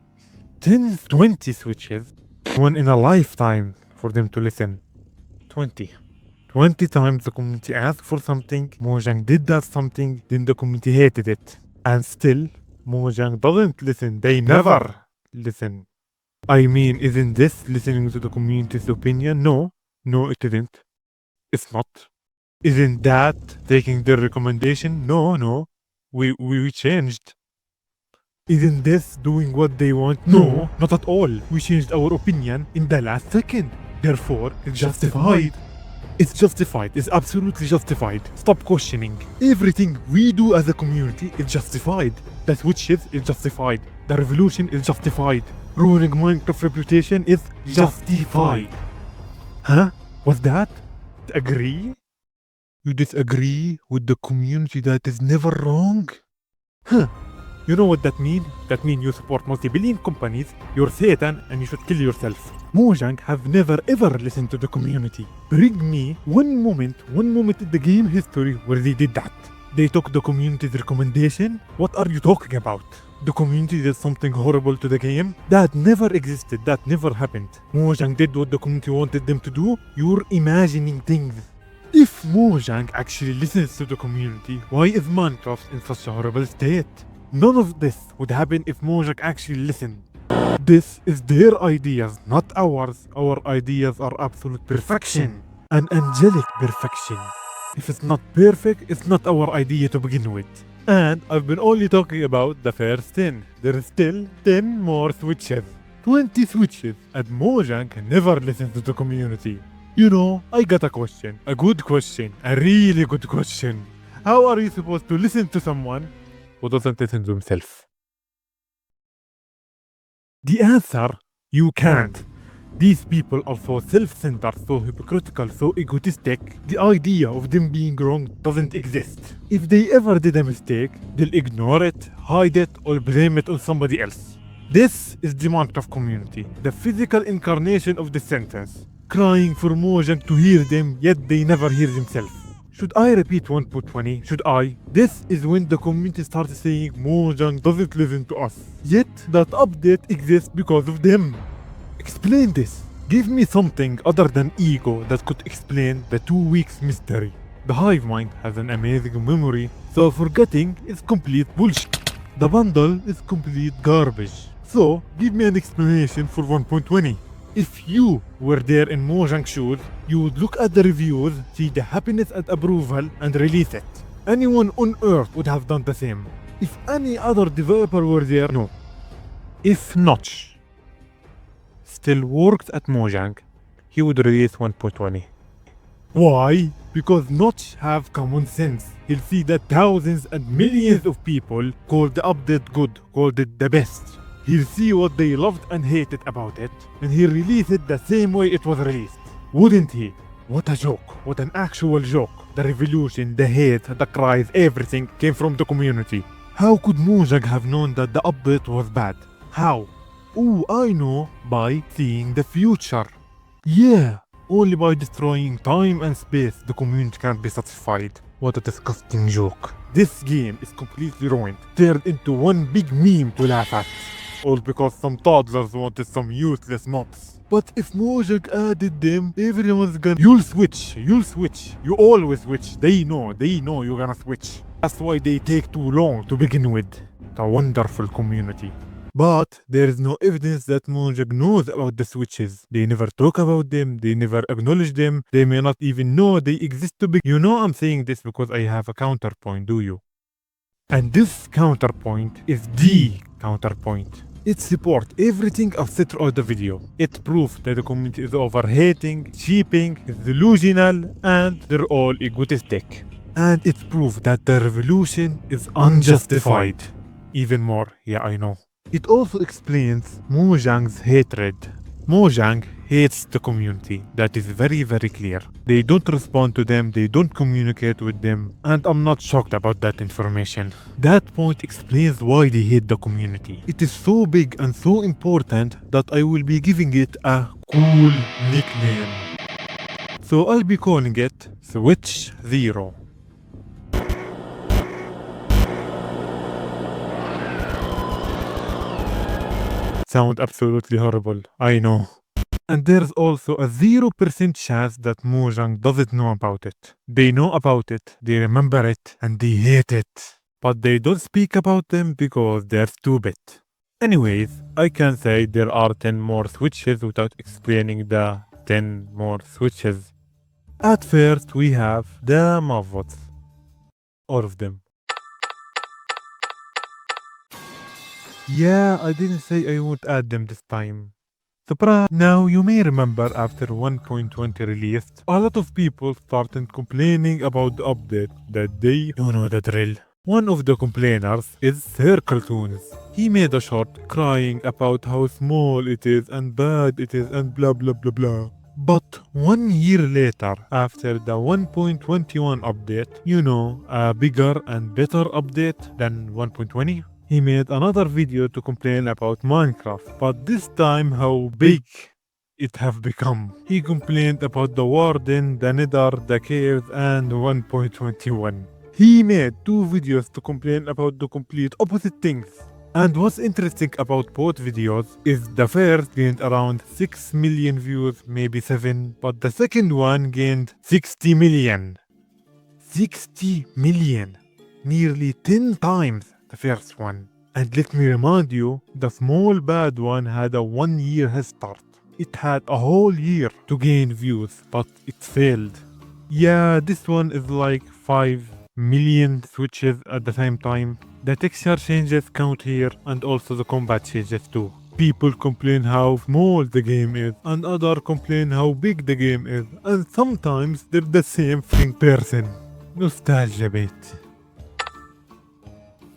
10, 20 switches. One in a lifetime for them to listen. 20. 20 times the community asked for something, Mojang did that something, then the community hated it. And still, Mojang doesn't listen. They never listen. I mean, isn't this listening to the community's opinion? No. No, it isn't. It's not. Isn't that taking their recommendation? No. We changed. Isn't this doing what they want? No, not at all. We changed our opinion in the last second. Therefore, it's justified. It's justified. It's absolutely justified. Stop questioning. Everything we do as a community is justified. The switches is justified. The revolution is justified. Ruining Minecraft reputation is justified. Huh? What's that? Agree? You disagree with the community that is never wrong? Huh. You know what that means? That means you support multi-billion companies, you're Satan, and you should kill yourself. Mojang have never ever listened to the community. Bring me one moment in the game history where they did that. They took the community's recommendation? What are you talking about? The community did something horrible to the game? That never existed, that never happened. Mojang did what the community wanted them to do? You're imagining things. If Mojang actually listens to the community, why is Minecraft in such a horrible state? None of this would happen if Mojang actually listened. This is their ideas, not ours. Our ideas are absolute perfection. An angelic perfection. If it's not perfect, it's not our idea to begin with. And I've been only talking about the first 10. There is still 10 more switches. 20 switches. And Mojang never listens to the community. You know, I got a question. A good question. A really good question. How are you supposed to listen to someone who doesn't listen to himself? The answer, you can't. These people are so self-centered, so hypocritical, so egotistic. The idea of them being wrong doesn't exist. If they ever did a mistake, they'll ignore it, hide it, or blame it on somebody else. This is the Minecraft community, the physical incarnation of the sentence. Crying for Mojang to hear them, yet they never hear themselves. Should I repeat 1.20? Should I? This is when the community started saying Mojang doesn't listen to us. Yet that update exists because of them. Explain this. Give me something other than ego that could explain the 2 weeks mystery. The hive mind has an amazing memory, so forgetting is complete bullshit. The bundle is complete garbage. So give me an explanation for 1.20. If you were there in Mojang's shoes, you would look at the reviews, see the happiness and approval, and release it. Anyone on Earth would have done the same. If any other developer were there, no. If Notch still worked at Mojang, he would release 1.20. Why? Because Notch have common sense. He'll see that thousands and millions of people called the update good, called it the best. He'll see what they loved and hated about it, and he'll release it the same way it was released. Wouldn't he? What a joke. What an actual joke. The revolution, the hate, the cries, everything came from the community. How could Mojang have known that the update was bad? How? Oh, I know. By seeing the future. Yeah, only by destroying time and space the community can't be satisfied. What a disgusting joke. This game is completely ruined, turned into one big meme to laugh at. All because some toddlers wanted some useless mods. But if Mojang added them, everyone's gonna... You'll switch. You always switch. They know you're gonna switch. That's why they take too long to begin with. The wonderful community. But there is no evidence that Mojang knows about the switches. They never talk about them, they never acknowledge them, they may not even know they exist to be. You know I'm saying this because I have a counterpoint, do you? And this counterpoint is the counterpoint. It supports everything I've said throughout the video. It proves that the community is overhating, cheaping, is delusional, and they're all egotistic. And it proves that the revolution is unjustified. Even more, yeah, I know. It also explains Mojang's hatred. Mojang hates the community. That is very, very clear. They don't respond to them, they don't communicate with them, and I'm not shocked about that information. That point explains why they hate the community. It is so big and so important that I will be giving it a cool nickname. So I'll be calling it Switch Zero. Sound absolutely horrible, I know. And there's also a 0% chance that Mojang doesn't know about it. They know about it, they remember it, and they hate it. But they don't speak about them because they're stupid. Anyways, I can say there are 10 more switches without explaining the 10 more switches. At first we have the Mavots. All of them. Yeah, I didn't say I won't add them this time. Surprise! Now you may remember after 1.20 released, a lot of people started complaining about the update that they don't know the drill. One of the complainers is Circletoons. He made a short crying about how small it is and bad it is and blah blah blah blah. But 1 year later, after the 1.21 update, you know, a bigger and better update than 1.20, he made another video to complain about Minecraft, but this time how big it have become. He complained about the Warden, the Nether, the Caves, and 1.21. He made 2 videos to complain about the complete opposite things. And what's interesting about both videos is the first gained around 6 million views, maybe 7, but the second one gained 60 million. 60 million! Nearly 10 times the first one. And let me remind you, the small bad one had a 1 year head start. It had a whole year to gain views, but it failed. Yeah, this one is like 5 million switches at the same time. The texture changes count here, and also the combat changes too. People complain how small the game is, and others complain how big the game is, and sometimes they're the same person. Nostalgia bit.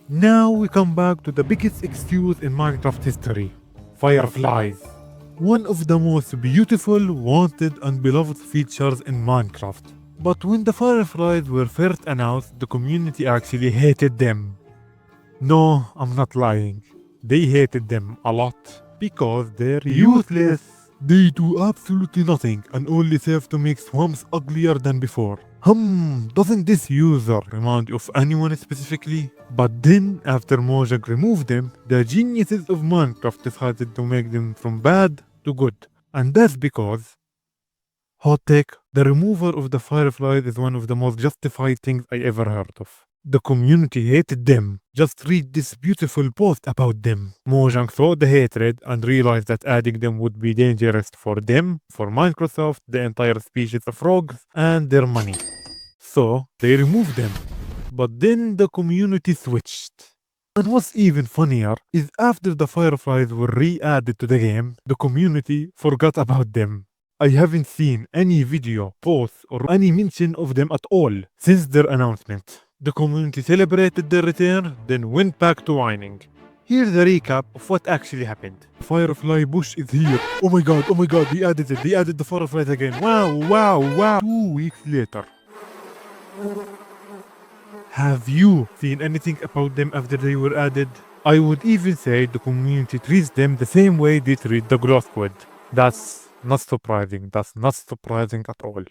Now we come back to the biggest excuse in Minecraft history. Fireflies. One of the most beautiful, wanted and beloved features in Minecraft. But when the fireflies were first announced, the community actually hated them. No, I'm not lying. They hated them a lot because they're useless. They do absolutely nothing and only serve to make swamps uglier than before. Doesn't this user remind you of anyone specifically? But then, after Mojang removed them, the geniuses of Minecraft decided to make them from bad to good. And that's because... Hot take, the removal of the fireflies is one of the most justified things I ever heard of. The community hated them. Just read this beautiful post about them. Mojang saw the hatred and realized that adding them would be dangerous for them, for Microsoft, the entire species of frogs, and their money. So, they removed them. But then the community switched. And what's even funnier is after the fireflies were re-added to the game, the community forgot about them. I haven't seen any video, post, or any mention of them at all since their announcement. The community celebrated their return, then went back to whining. Here's a recap of what actually happened. Firefly bush is here. Oh my god, they added it. They added the fireflies again. Wow. 2 weeks later. Have you seen anything about them after they were added? I would even say the community treats them the same way they treat the glow squid. That's not surprising. That's not surprising at all.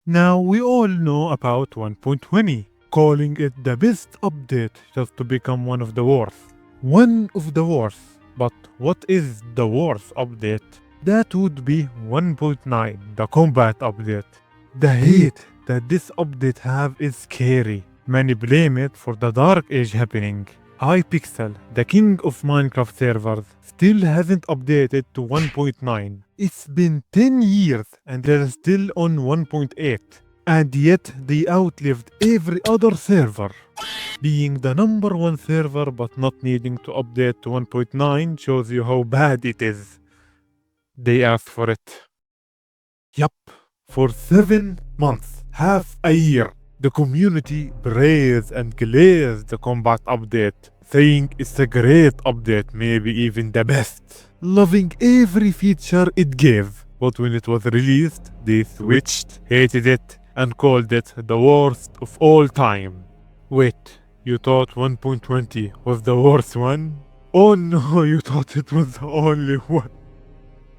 Now we all know about 1.20, calling it the best update just to become one of the worst. One of the worst. But what is the worst update? That would be 1.9, the combat update. The hate that this update have is scary. Many blame it for the dark age happening. Hypixel, the king of Minecraft servers, still hasn't updated to 1.9. It's been 10 years and they're still on 1.8. And yet they outlived every other server. Being the number one server but not needing to update to 1.9 shows you how bad it is. They asked for it. Yup, for 7 months, half a year, the community praised and glazed the combat update, saying it's a great update, maybe even the best, loving every feature it gave. But when it was released, they switched, hated it, and called it the worst of all time. Wait, you thought 1.20 was the worst one? Oh no, you thought it was the only one.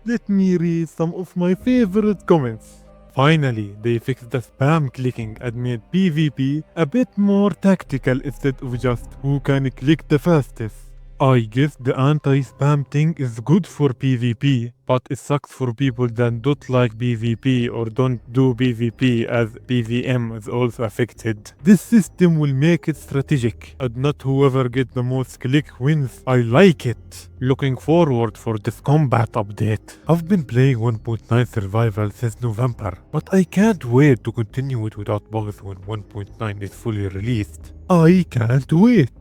Let me read some of my favorite comments. Finally, they fixed the spam clicking and made PvP a bit more tactical instead of just who can click the fastest. I guess the anti-spam thing is good for PvP, but it sucks for people that don't like PvP or don't do PvP, as PvM is also affected. This system will make it strategic and not whoever gets the most click wins. I like it. Looking forward for this combat update. I've been playing 1.9 survival since November, but I can't wait to continue it without bugs when 1.9 is fully released. I can't wait.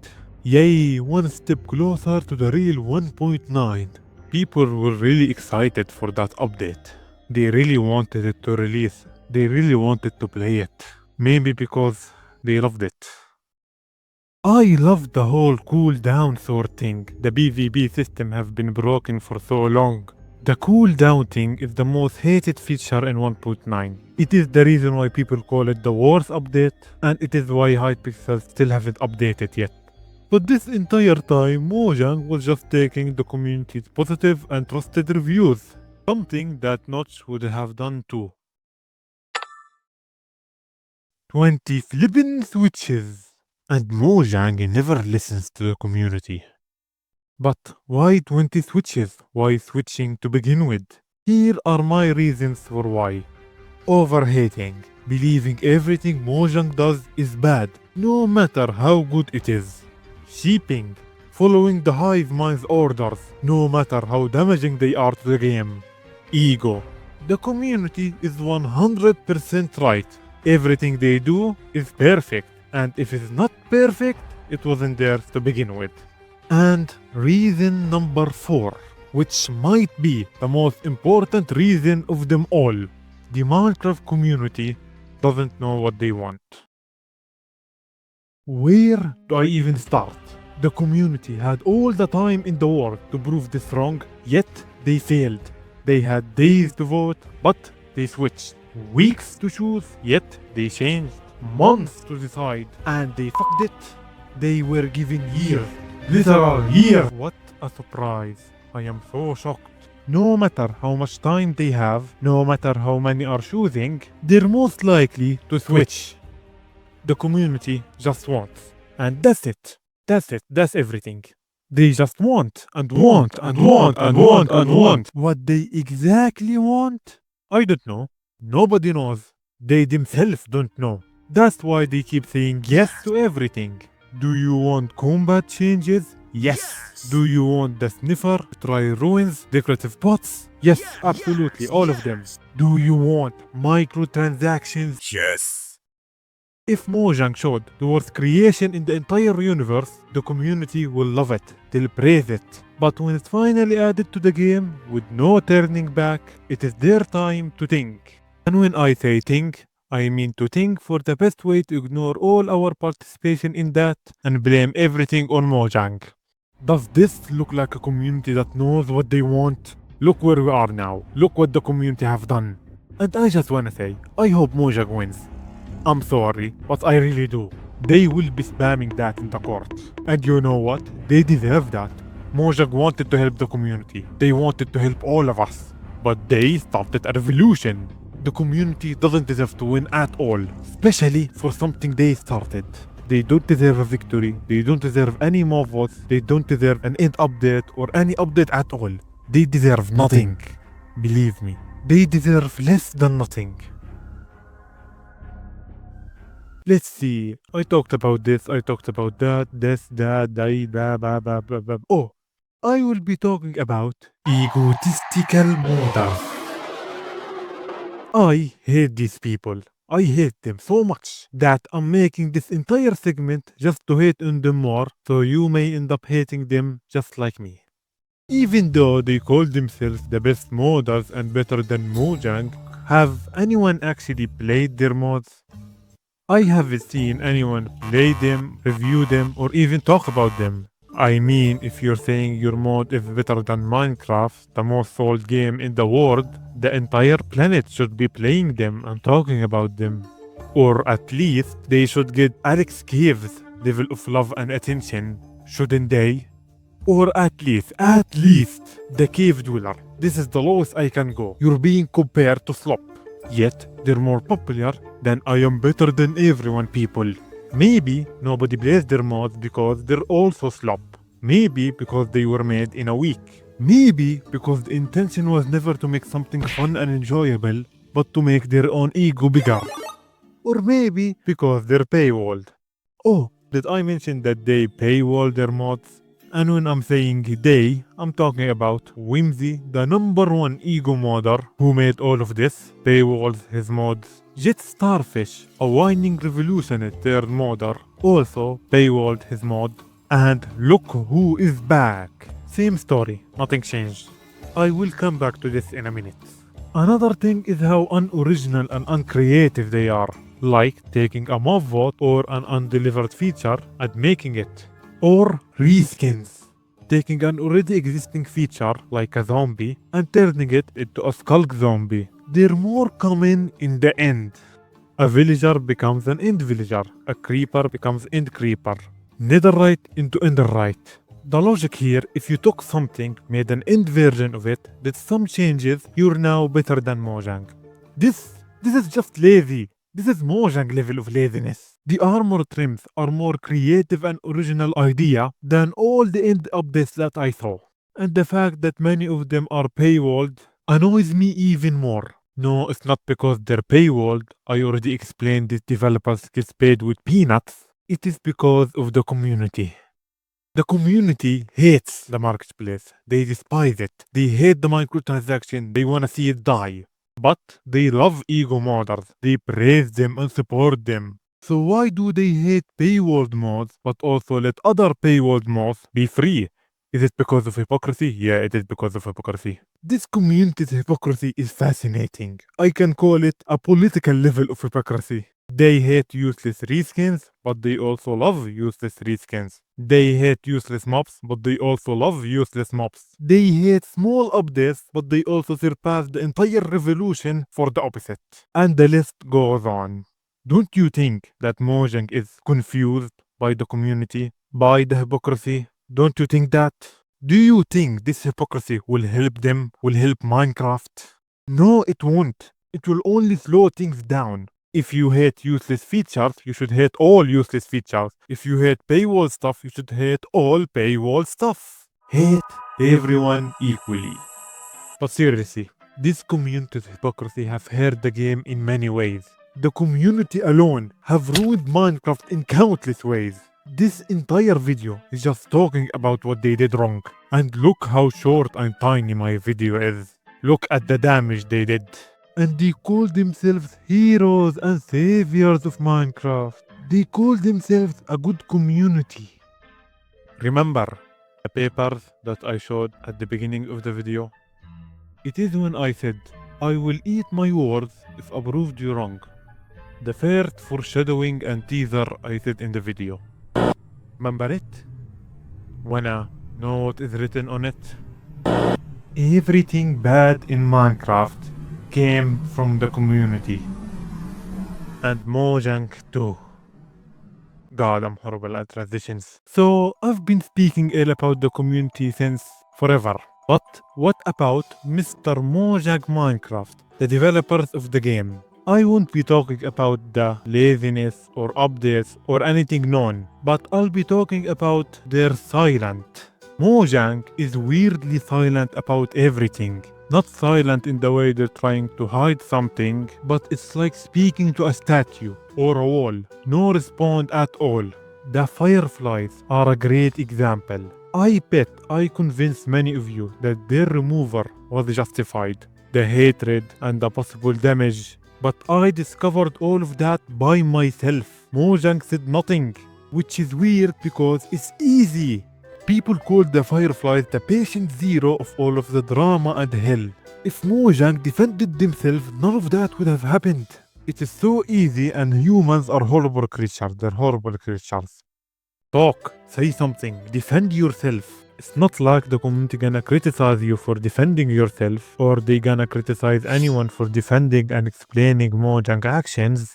Yay, one step closer to the real 1.9. People were really excited for that update. They really wanted it to release. They really wanted to play it. Maybe because they loved it. I love the whole cooldown sort thing. The PvP system has been broken for so long. The cooldown thing is the most hated feature in 1.9. It is the reason why people call it the worst update, and it is why Hypixel still haven't updated yet. But this entire time, Mojang was just taking the community's positive and trusted reviews, something that Notch would have done too. 20 flippin' switches! And Mojang never listens to the community. But why 20 switches? Why switching to begin with? Here are my reasons for why. Overhating. Believing everything Mojang does is bad, no matter how good it is. Sheeping, following the hive mind's orders, no matter how damaging they are to the game. Ego, the community is 100% right. Everything they do is perfect, and if it's not perfect, it wasn't theirs to begin with. And reason number 4, which might be the most important reason of them all. The Minecraft community doesn't know what they want. Where do I even start? The community had all the time in the world to prove this wrong, yet they failed. They had days to vote, but they switched. Weeks to choose, yet they changed. Months to decide, and they fucked it. They were given years, literal years. What a surprise. I am so shocked. No matter how much time they have, no matter how many are choosing, they're most likely to switch. The community just wants. And that's it. That's it. That's everything. They just want and want and want and want and want. What they exactly want? I don't know. Nobody knows. They themselves don't know. That's why they keep saying yes to everything. Do you want combat changes? Yes. Do you want the sniffer, try ruins, decorative pots? Yes, absolutely, all of them. Do you want microtransactions? Yes. If Mojang showed the worst creation in the entire universe, the community will love it, they'll praise it. But when it's finally added to the game, with no turning back, it is their time to think. And when I say think, I mean to think for the best way to ignore all our participation in that and blame everything on Mojang. Does this look like a community that knows what they want? Look where we are now. Look what the community have done. And I just wanna say, I hope Mojang wins. I'm sorry, but I really do. They will be spamming that in the court. And you know what? They deserve that. Mojang wanted to help the community. They wanted to help all of us. But they started a revolution. The community doesn't deserve to win at all, especially for something they started. They don't deserve a victory, they don't deserve any more votes, they don't deserve an end update or any update at all. They deserve nothing. Believe me, they deserve less than nothing. Let's see. I talked about this, I talked about that, this, that, blah. Oh, I will be talking about egotistical modders. I hate these people. I hate them so much that I'm making this entire segment just to hate on them more, so you may end up hating them just like me. Even though they call themselves the best modders and better than Mojang, have anyone actually played their mods? I haven't seen anyone play them, review them, or even talk about them. I mean, if you're saying your mod is better than Minecraft, the most sold game in the world, the entire planet should be playing them and talking about them. Or at least, they should get Alex Cave's level of love and attention, shouldn't they? Or at least, the Cave Dweller. This is the lowest I can go. You're being compared to Slop. Yet, they're more popular than I am better than everyone people. Maybe nobody plays their mods because they're also slop. Maybe because they were made in a week. Maybe because the intention was never to make something fun and enjoyable, but to make their own ego bigger. Or maybe because they're paywalled. Oh, did I mention that they paywall their mods? And when I'm saying they, I'm talking about Whimsy, the #1 ego modder who made all of this, paywalls his mods. Jet Starfish, a whining revolutionary third modder, also paywalled his mod. And look who is back. Same story, nothing changed. I will come back to this in a minute. Another thing is how unoriginal and uncreative they are, like taking a mob vote or an undelivered feature and making it. Or reskins, taking an already existing feature like a zombie and turning it into a skulk zombie. They're more common in the end. A villager becomes an end villager, a creeper becomes end creeper, netherite into enderite. The logic here, if you took something, made an end version of it, did some changes, you're now better than Mojang. This is just lazy. This is Mojang level of laziness. The armor trims are more creative and original idea than all the end updates that I saw. And the fact that many of them are paywalled annoys me even more. No, it's not because they're paywalled. I already explained that developers get paid with peanuts. It is because of the community. The community hates the marketplace. They despise it. They hate the microtransaction. They wanna see it die. But they love ego modders. They praise them and support them. So why do they hate paywalled mods but also let other paywalled mods be free? Is it because of hypocrisy? Yeah, it is because of hypocrisy. This community's hypocrisy is fascinating. I can call it a political level of hypocrisy. They hate useless reskins, but they also love useless reskins. They hate useless mobs, but they also love useless mobs. They hate small updates, but they also surpass the entire revolution for the opposite. And the list goes on. Don't you think that Mojang is confused by the community, by the hypocrisy? Don't you think that? Do you think this hypocrisy will help them, will help Minecraft? No, it won't. It will only slow things down. If you hate useless features, you should hate all useless features. If you hate paywall stuff, you should hate all paywall stuff. Hate everyone equally. But seriously, this community's hypocrisy have hurt the game in many ways. The community alone have ruined Minecraft in countless ways. This entire video is just talking about what they did wrong. And look how short and tiny my video is. Look at the damage they did. And they call themselves heroes and saviors of Minecraft. They call themselves a good community. Remember the papers that I showed at the beginning of the video? It is when I said, I will eat my words if I proved you wrong. The first foreshadowing and teaser I said in the video. Remember it? Wanna know what is written on it? Everything bad in Minecraft came from the community. And Mojang too. God, I'm horrible at transitions. So, I've been speaking ill about the community since forever. But what about Mr. Mojang Minecraft, the developers of the game? I won't be talking about the laziness or updates or anything known, but I'll be talking about their silent. Mojang is weirdly silent about everything. Not silent in the way they're trying to hide something, but it's like speaking to a statue or a wall. No response at all. The fireflies are a great example. I bet I convinced many of you that their removal was justified. The hatred and the possible damage. But I discovered all of that by myself. Mojang said nothing, which is weird because it's easy. People called the fireflies the patient zero of all of the drama and hell. If Mojang defended themselves, none of that would have happened. It is so easy and humans are horrible creatures. They're horrible creatures. Talk, say something, defend yourself. It's not like the community gonna criticize you for defending yourself or they gonna criticize anyone for defending and explaining Mojang actions.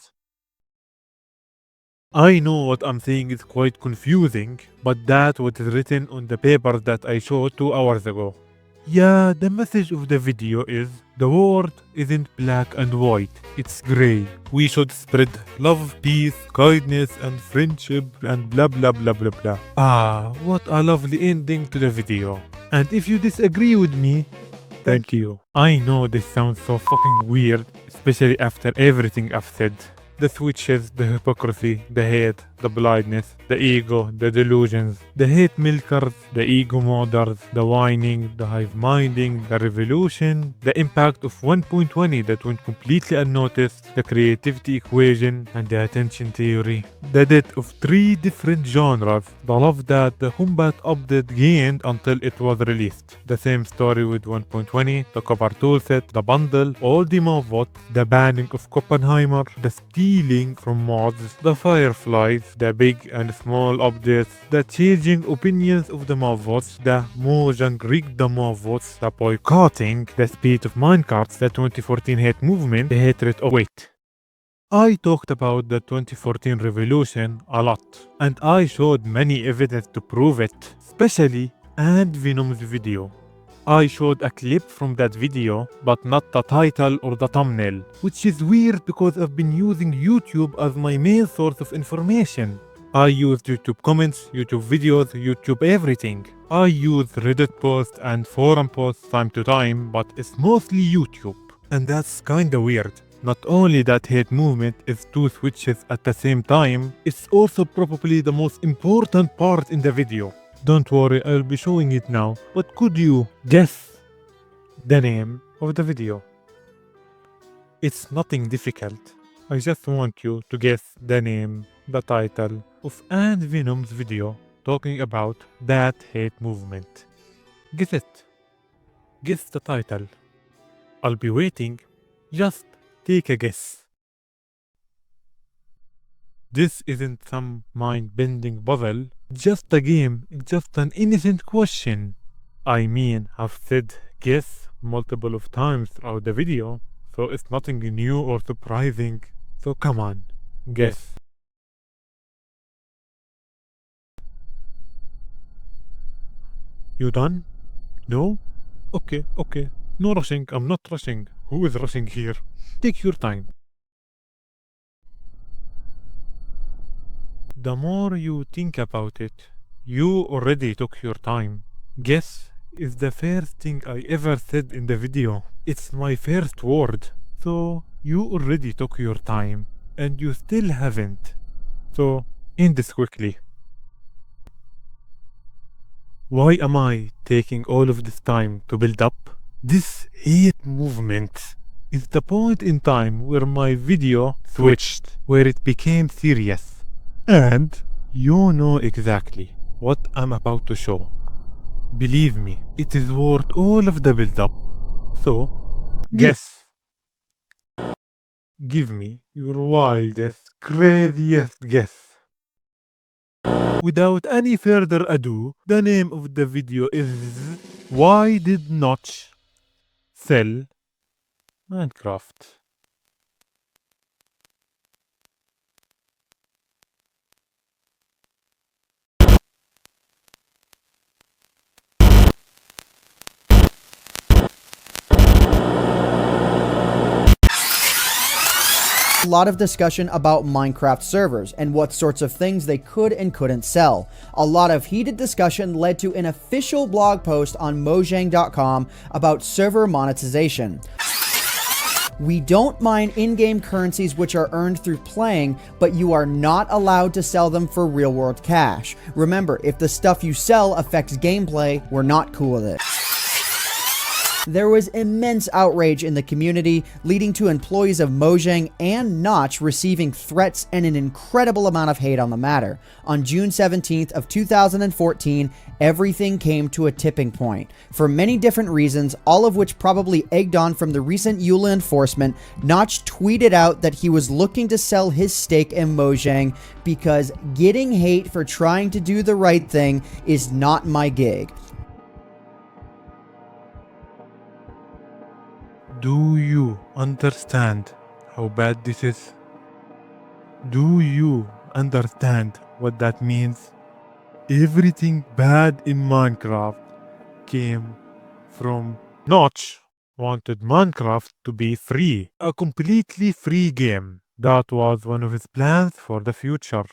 I know what I'm saying is quite confusing, but that was written on the paper that I showed 2 hours ago. Yeah, the message of the video is the world isn't black and white, it's grey. We should spread love, peace, kindness and friendship and blah blah blah blah blah. Ah, what a lovely ending to the video. And if you disagree with me, thank you. I know this sounds so fucking weird, especially after everything I've said. The switches, the hypocrisy, the hate, the blindness, the ego, the delusions, the hate milkers, the ego modders, the whining, the hive minding, the revolution, the impact of 1.20 that went completely unnoticed, the creativity equation, and the attention theory. The death of 3 different genres, the love that the combat update gained until it was released. The same story with 1.20, the copper toolset, the bundle, all the mob votes, the banning of Oppenheimer, the stealing from mods, the fireflies, the big and small updates, the changing opinions of the mob votes, the Mojang rigged the mob votes, the boycotting, the speed of minecarts, the 2014 hate movement, the hatred of wait. I talked about the 2014 revolution a lot, and I showed many evidence to prove it, especially and Venom's video. I showed a clip from that video, but not the title or the thumbnail, which is weird because I've been using YouTube as my main source of information. I use YouTube comments, YouTube videos, YouTube everything. I use Reddit posts and forum posts time to time, but it's mostly YouTube. And that's kinda weird. Not only that hate movement is 2 switches at the same time, it's also probably the most important part in the video. Don't worry, I'll be showing it now, but could you guess the name of the video? It's nothing difficult. I just want you to guess the name, the title of and Venom's video talking about that hate movement. Guess it. Guess the title. I'll be waiting. Just take a guess. This isn't some mind-bending puzzle, just a game, just an innocent question. I mean, I've said guess multiple of times throughout the video, so it's nothing new or surprising. So come on, guess. You done? No? Okay. No rushing, I'm not rushing. Who is rushing here? Take your time. The more you think about it, you already took your time. Guess is the first thing I ever said in the video. It's my first word. So you already took your time and you still haven't. So end this quickly. Why am I taking all of this time to build up? This hate movement is the point in time where my video switched, where it became serious. And you know exactly what I'm about to show. Believe me, it is worth all of the build up. So, guess. Give me your wildest, craziest guess. Without any further ado, the name of the video is Why Did Notch Sell Minecraft? A lot of discussion about Minecraft servers and what sorts of things they could and couldn't sell. A lot of heated discussion led to an official blog post on Mojang.com about server monetization. We don't mine in-game currencies which are earned through playing, but you are not allowed to sell them for real-world cash. Remember, if the stuff you sell affects gameplay, we're not cool with it. There was immense outrage in the community, leading to employees of Mojang and Notch receiving threats and an incredible amount of hate on the matter. On June 17th of 2014, everything came to a tipping point. For many different reasons, all of which probably egged on from the recent EULA enforcement, Notch tweeted out that he was looking to sell his stake in Mojang because getting hate for trying to do the right thing is not my gig. Do you understand how bad this is? Do you understand what that means? Everything bad in Minecraft came from Notch. Wanted Minecraft to be free, a completely free game. That was one of his plans for the future.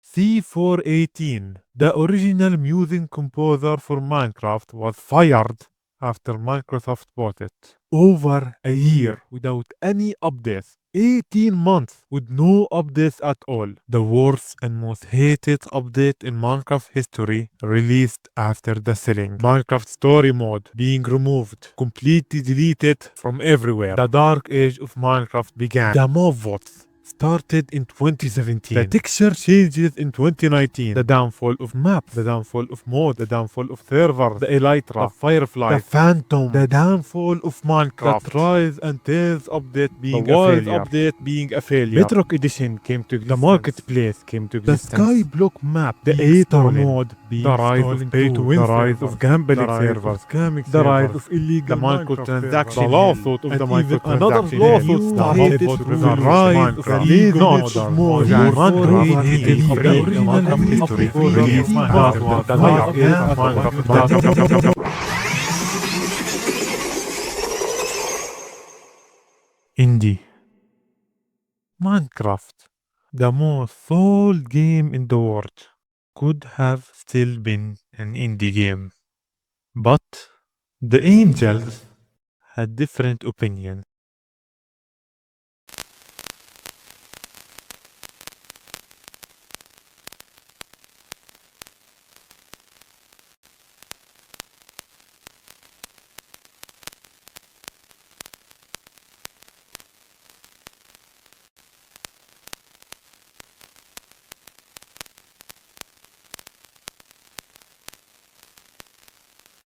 C418, the original music composer for Minecraft, was fired after Microsoft bought it. Over a year without any updates. 18 months with no updates at all. The worst and most hated update in Minecraft history released after the selling. Minecraft story mode being removed, completely deleted from everywhere. The dark age of Minecraft began. The mob votes started in 2017. The texture changes in 2019. The downfall of maps, the downfall of mods, the downfall of servers, the Elytra, the Firefly, the Phantom, the downfall of Minecraft, the Rise and Tales update being a failure, update being a failure. Bedrock Edition came to existence. The Marketplace came to existence. The Skyblock map, the Aether mod, the rise of pay-to-win, the rise of gambling servers, the rise of illegal microtransactions, the lawsuit of the microtransactions, another lawsuit started the rise of not more than Minecraft hated of the original history released Minecraft the dark age of Minecraft. Indie Minecraft, the most sold game in the world, could have still been an indie game, but the angels had different opinions.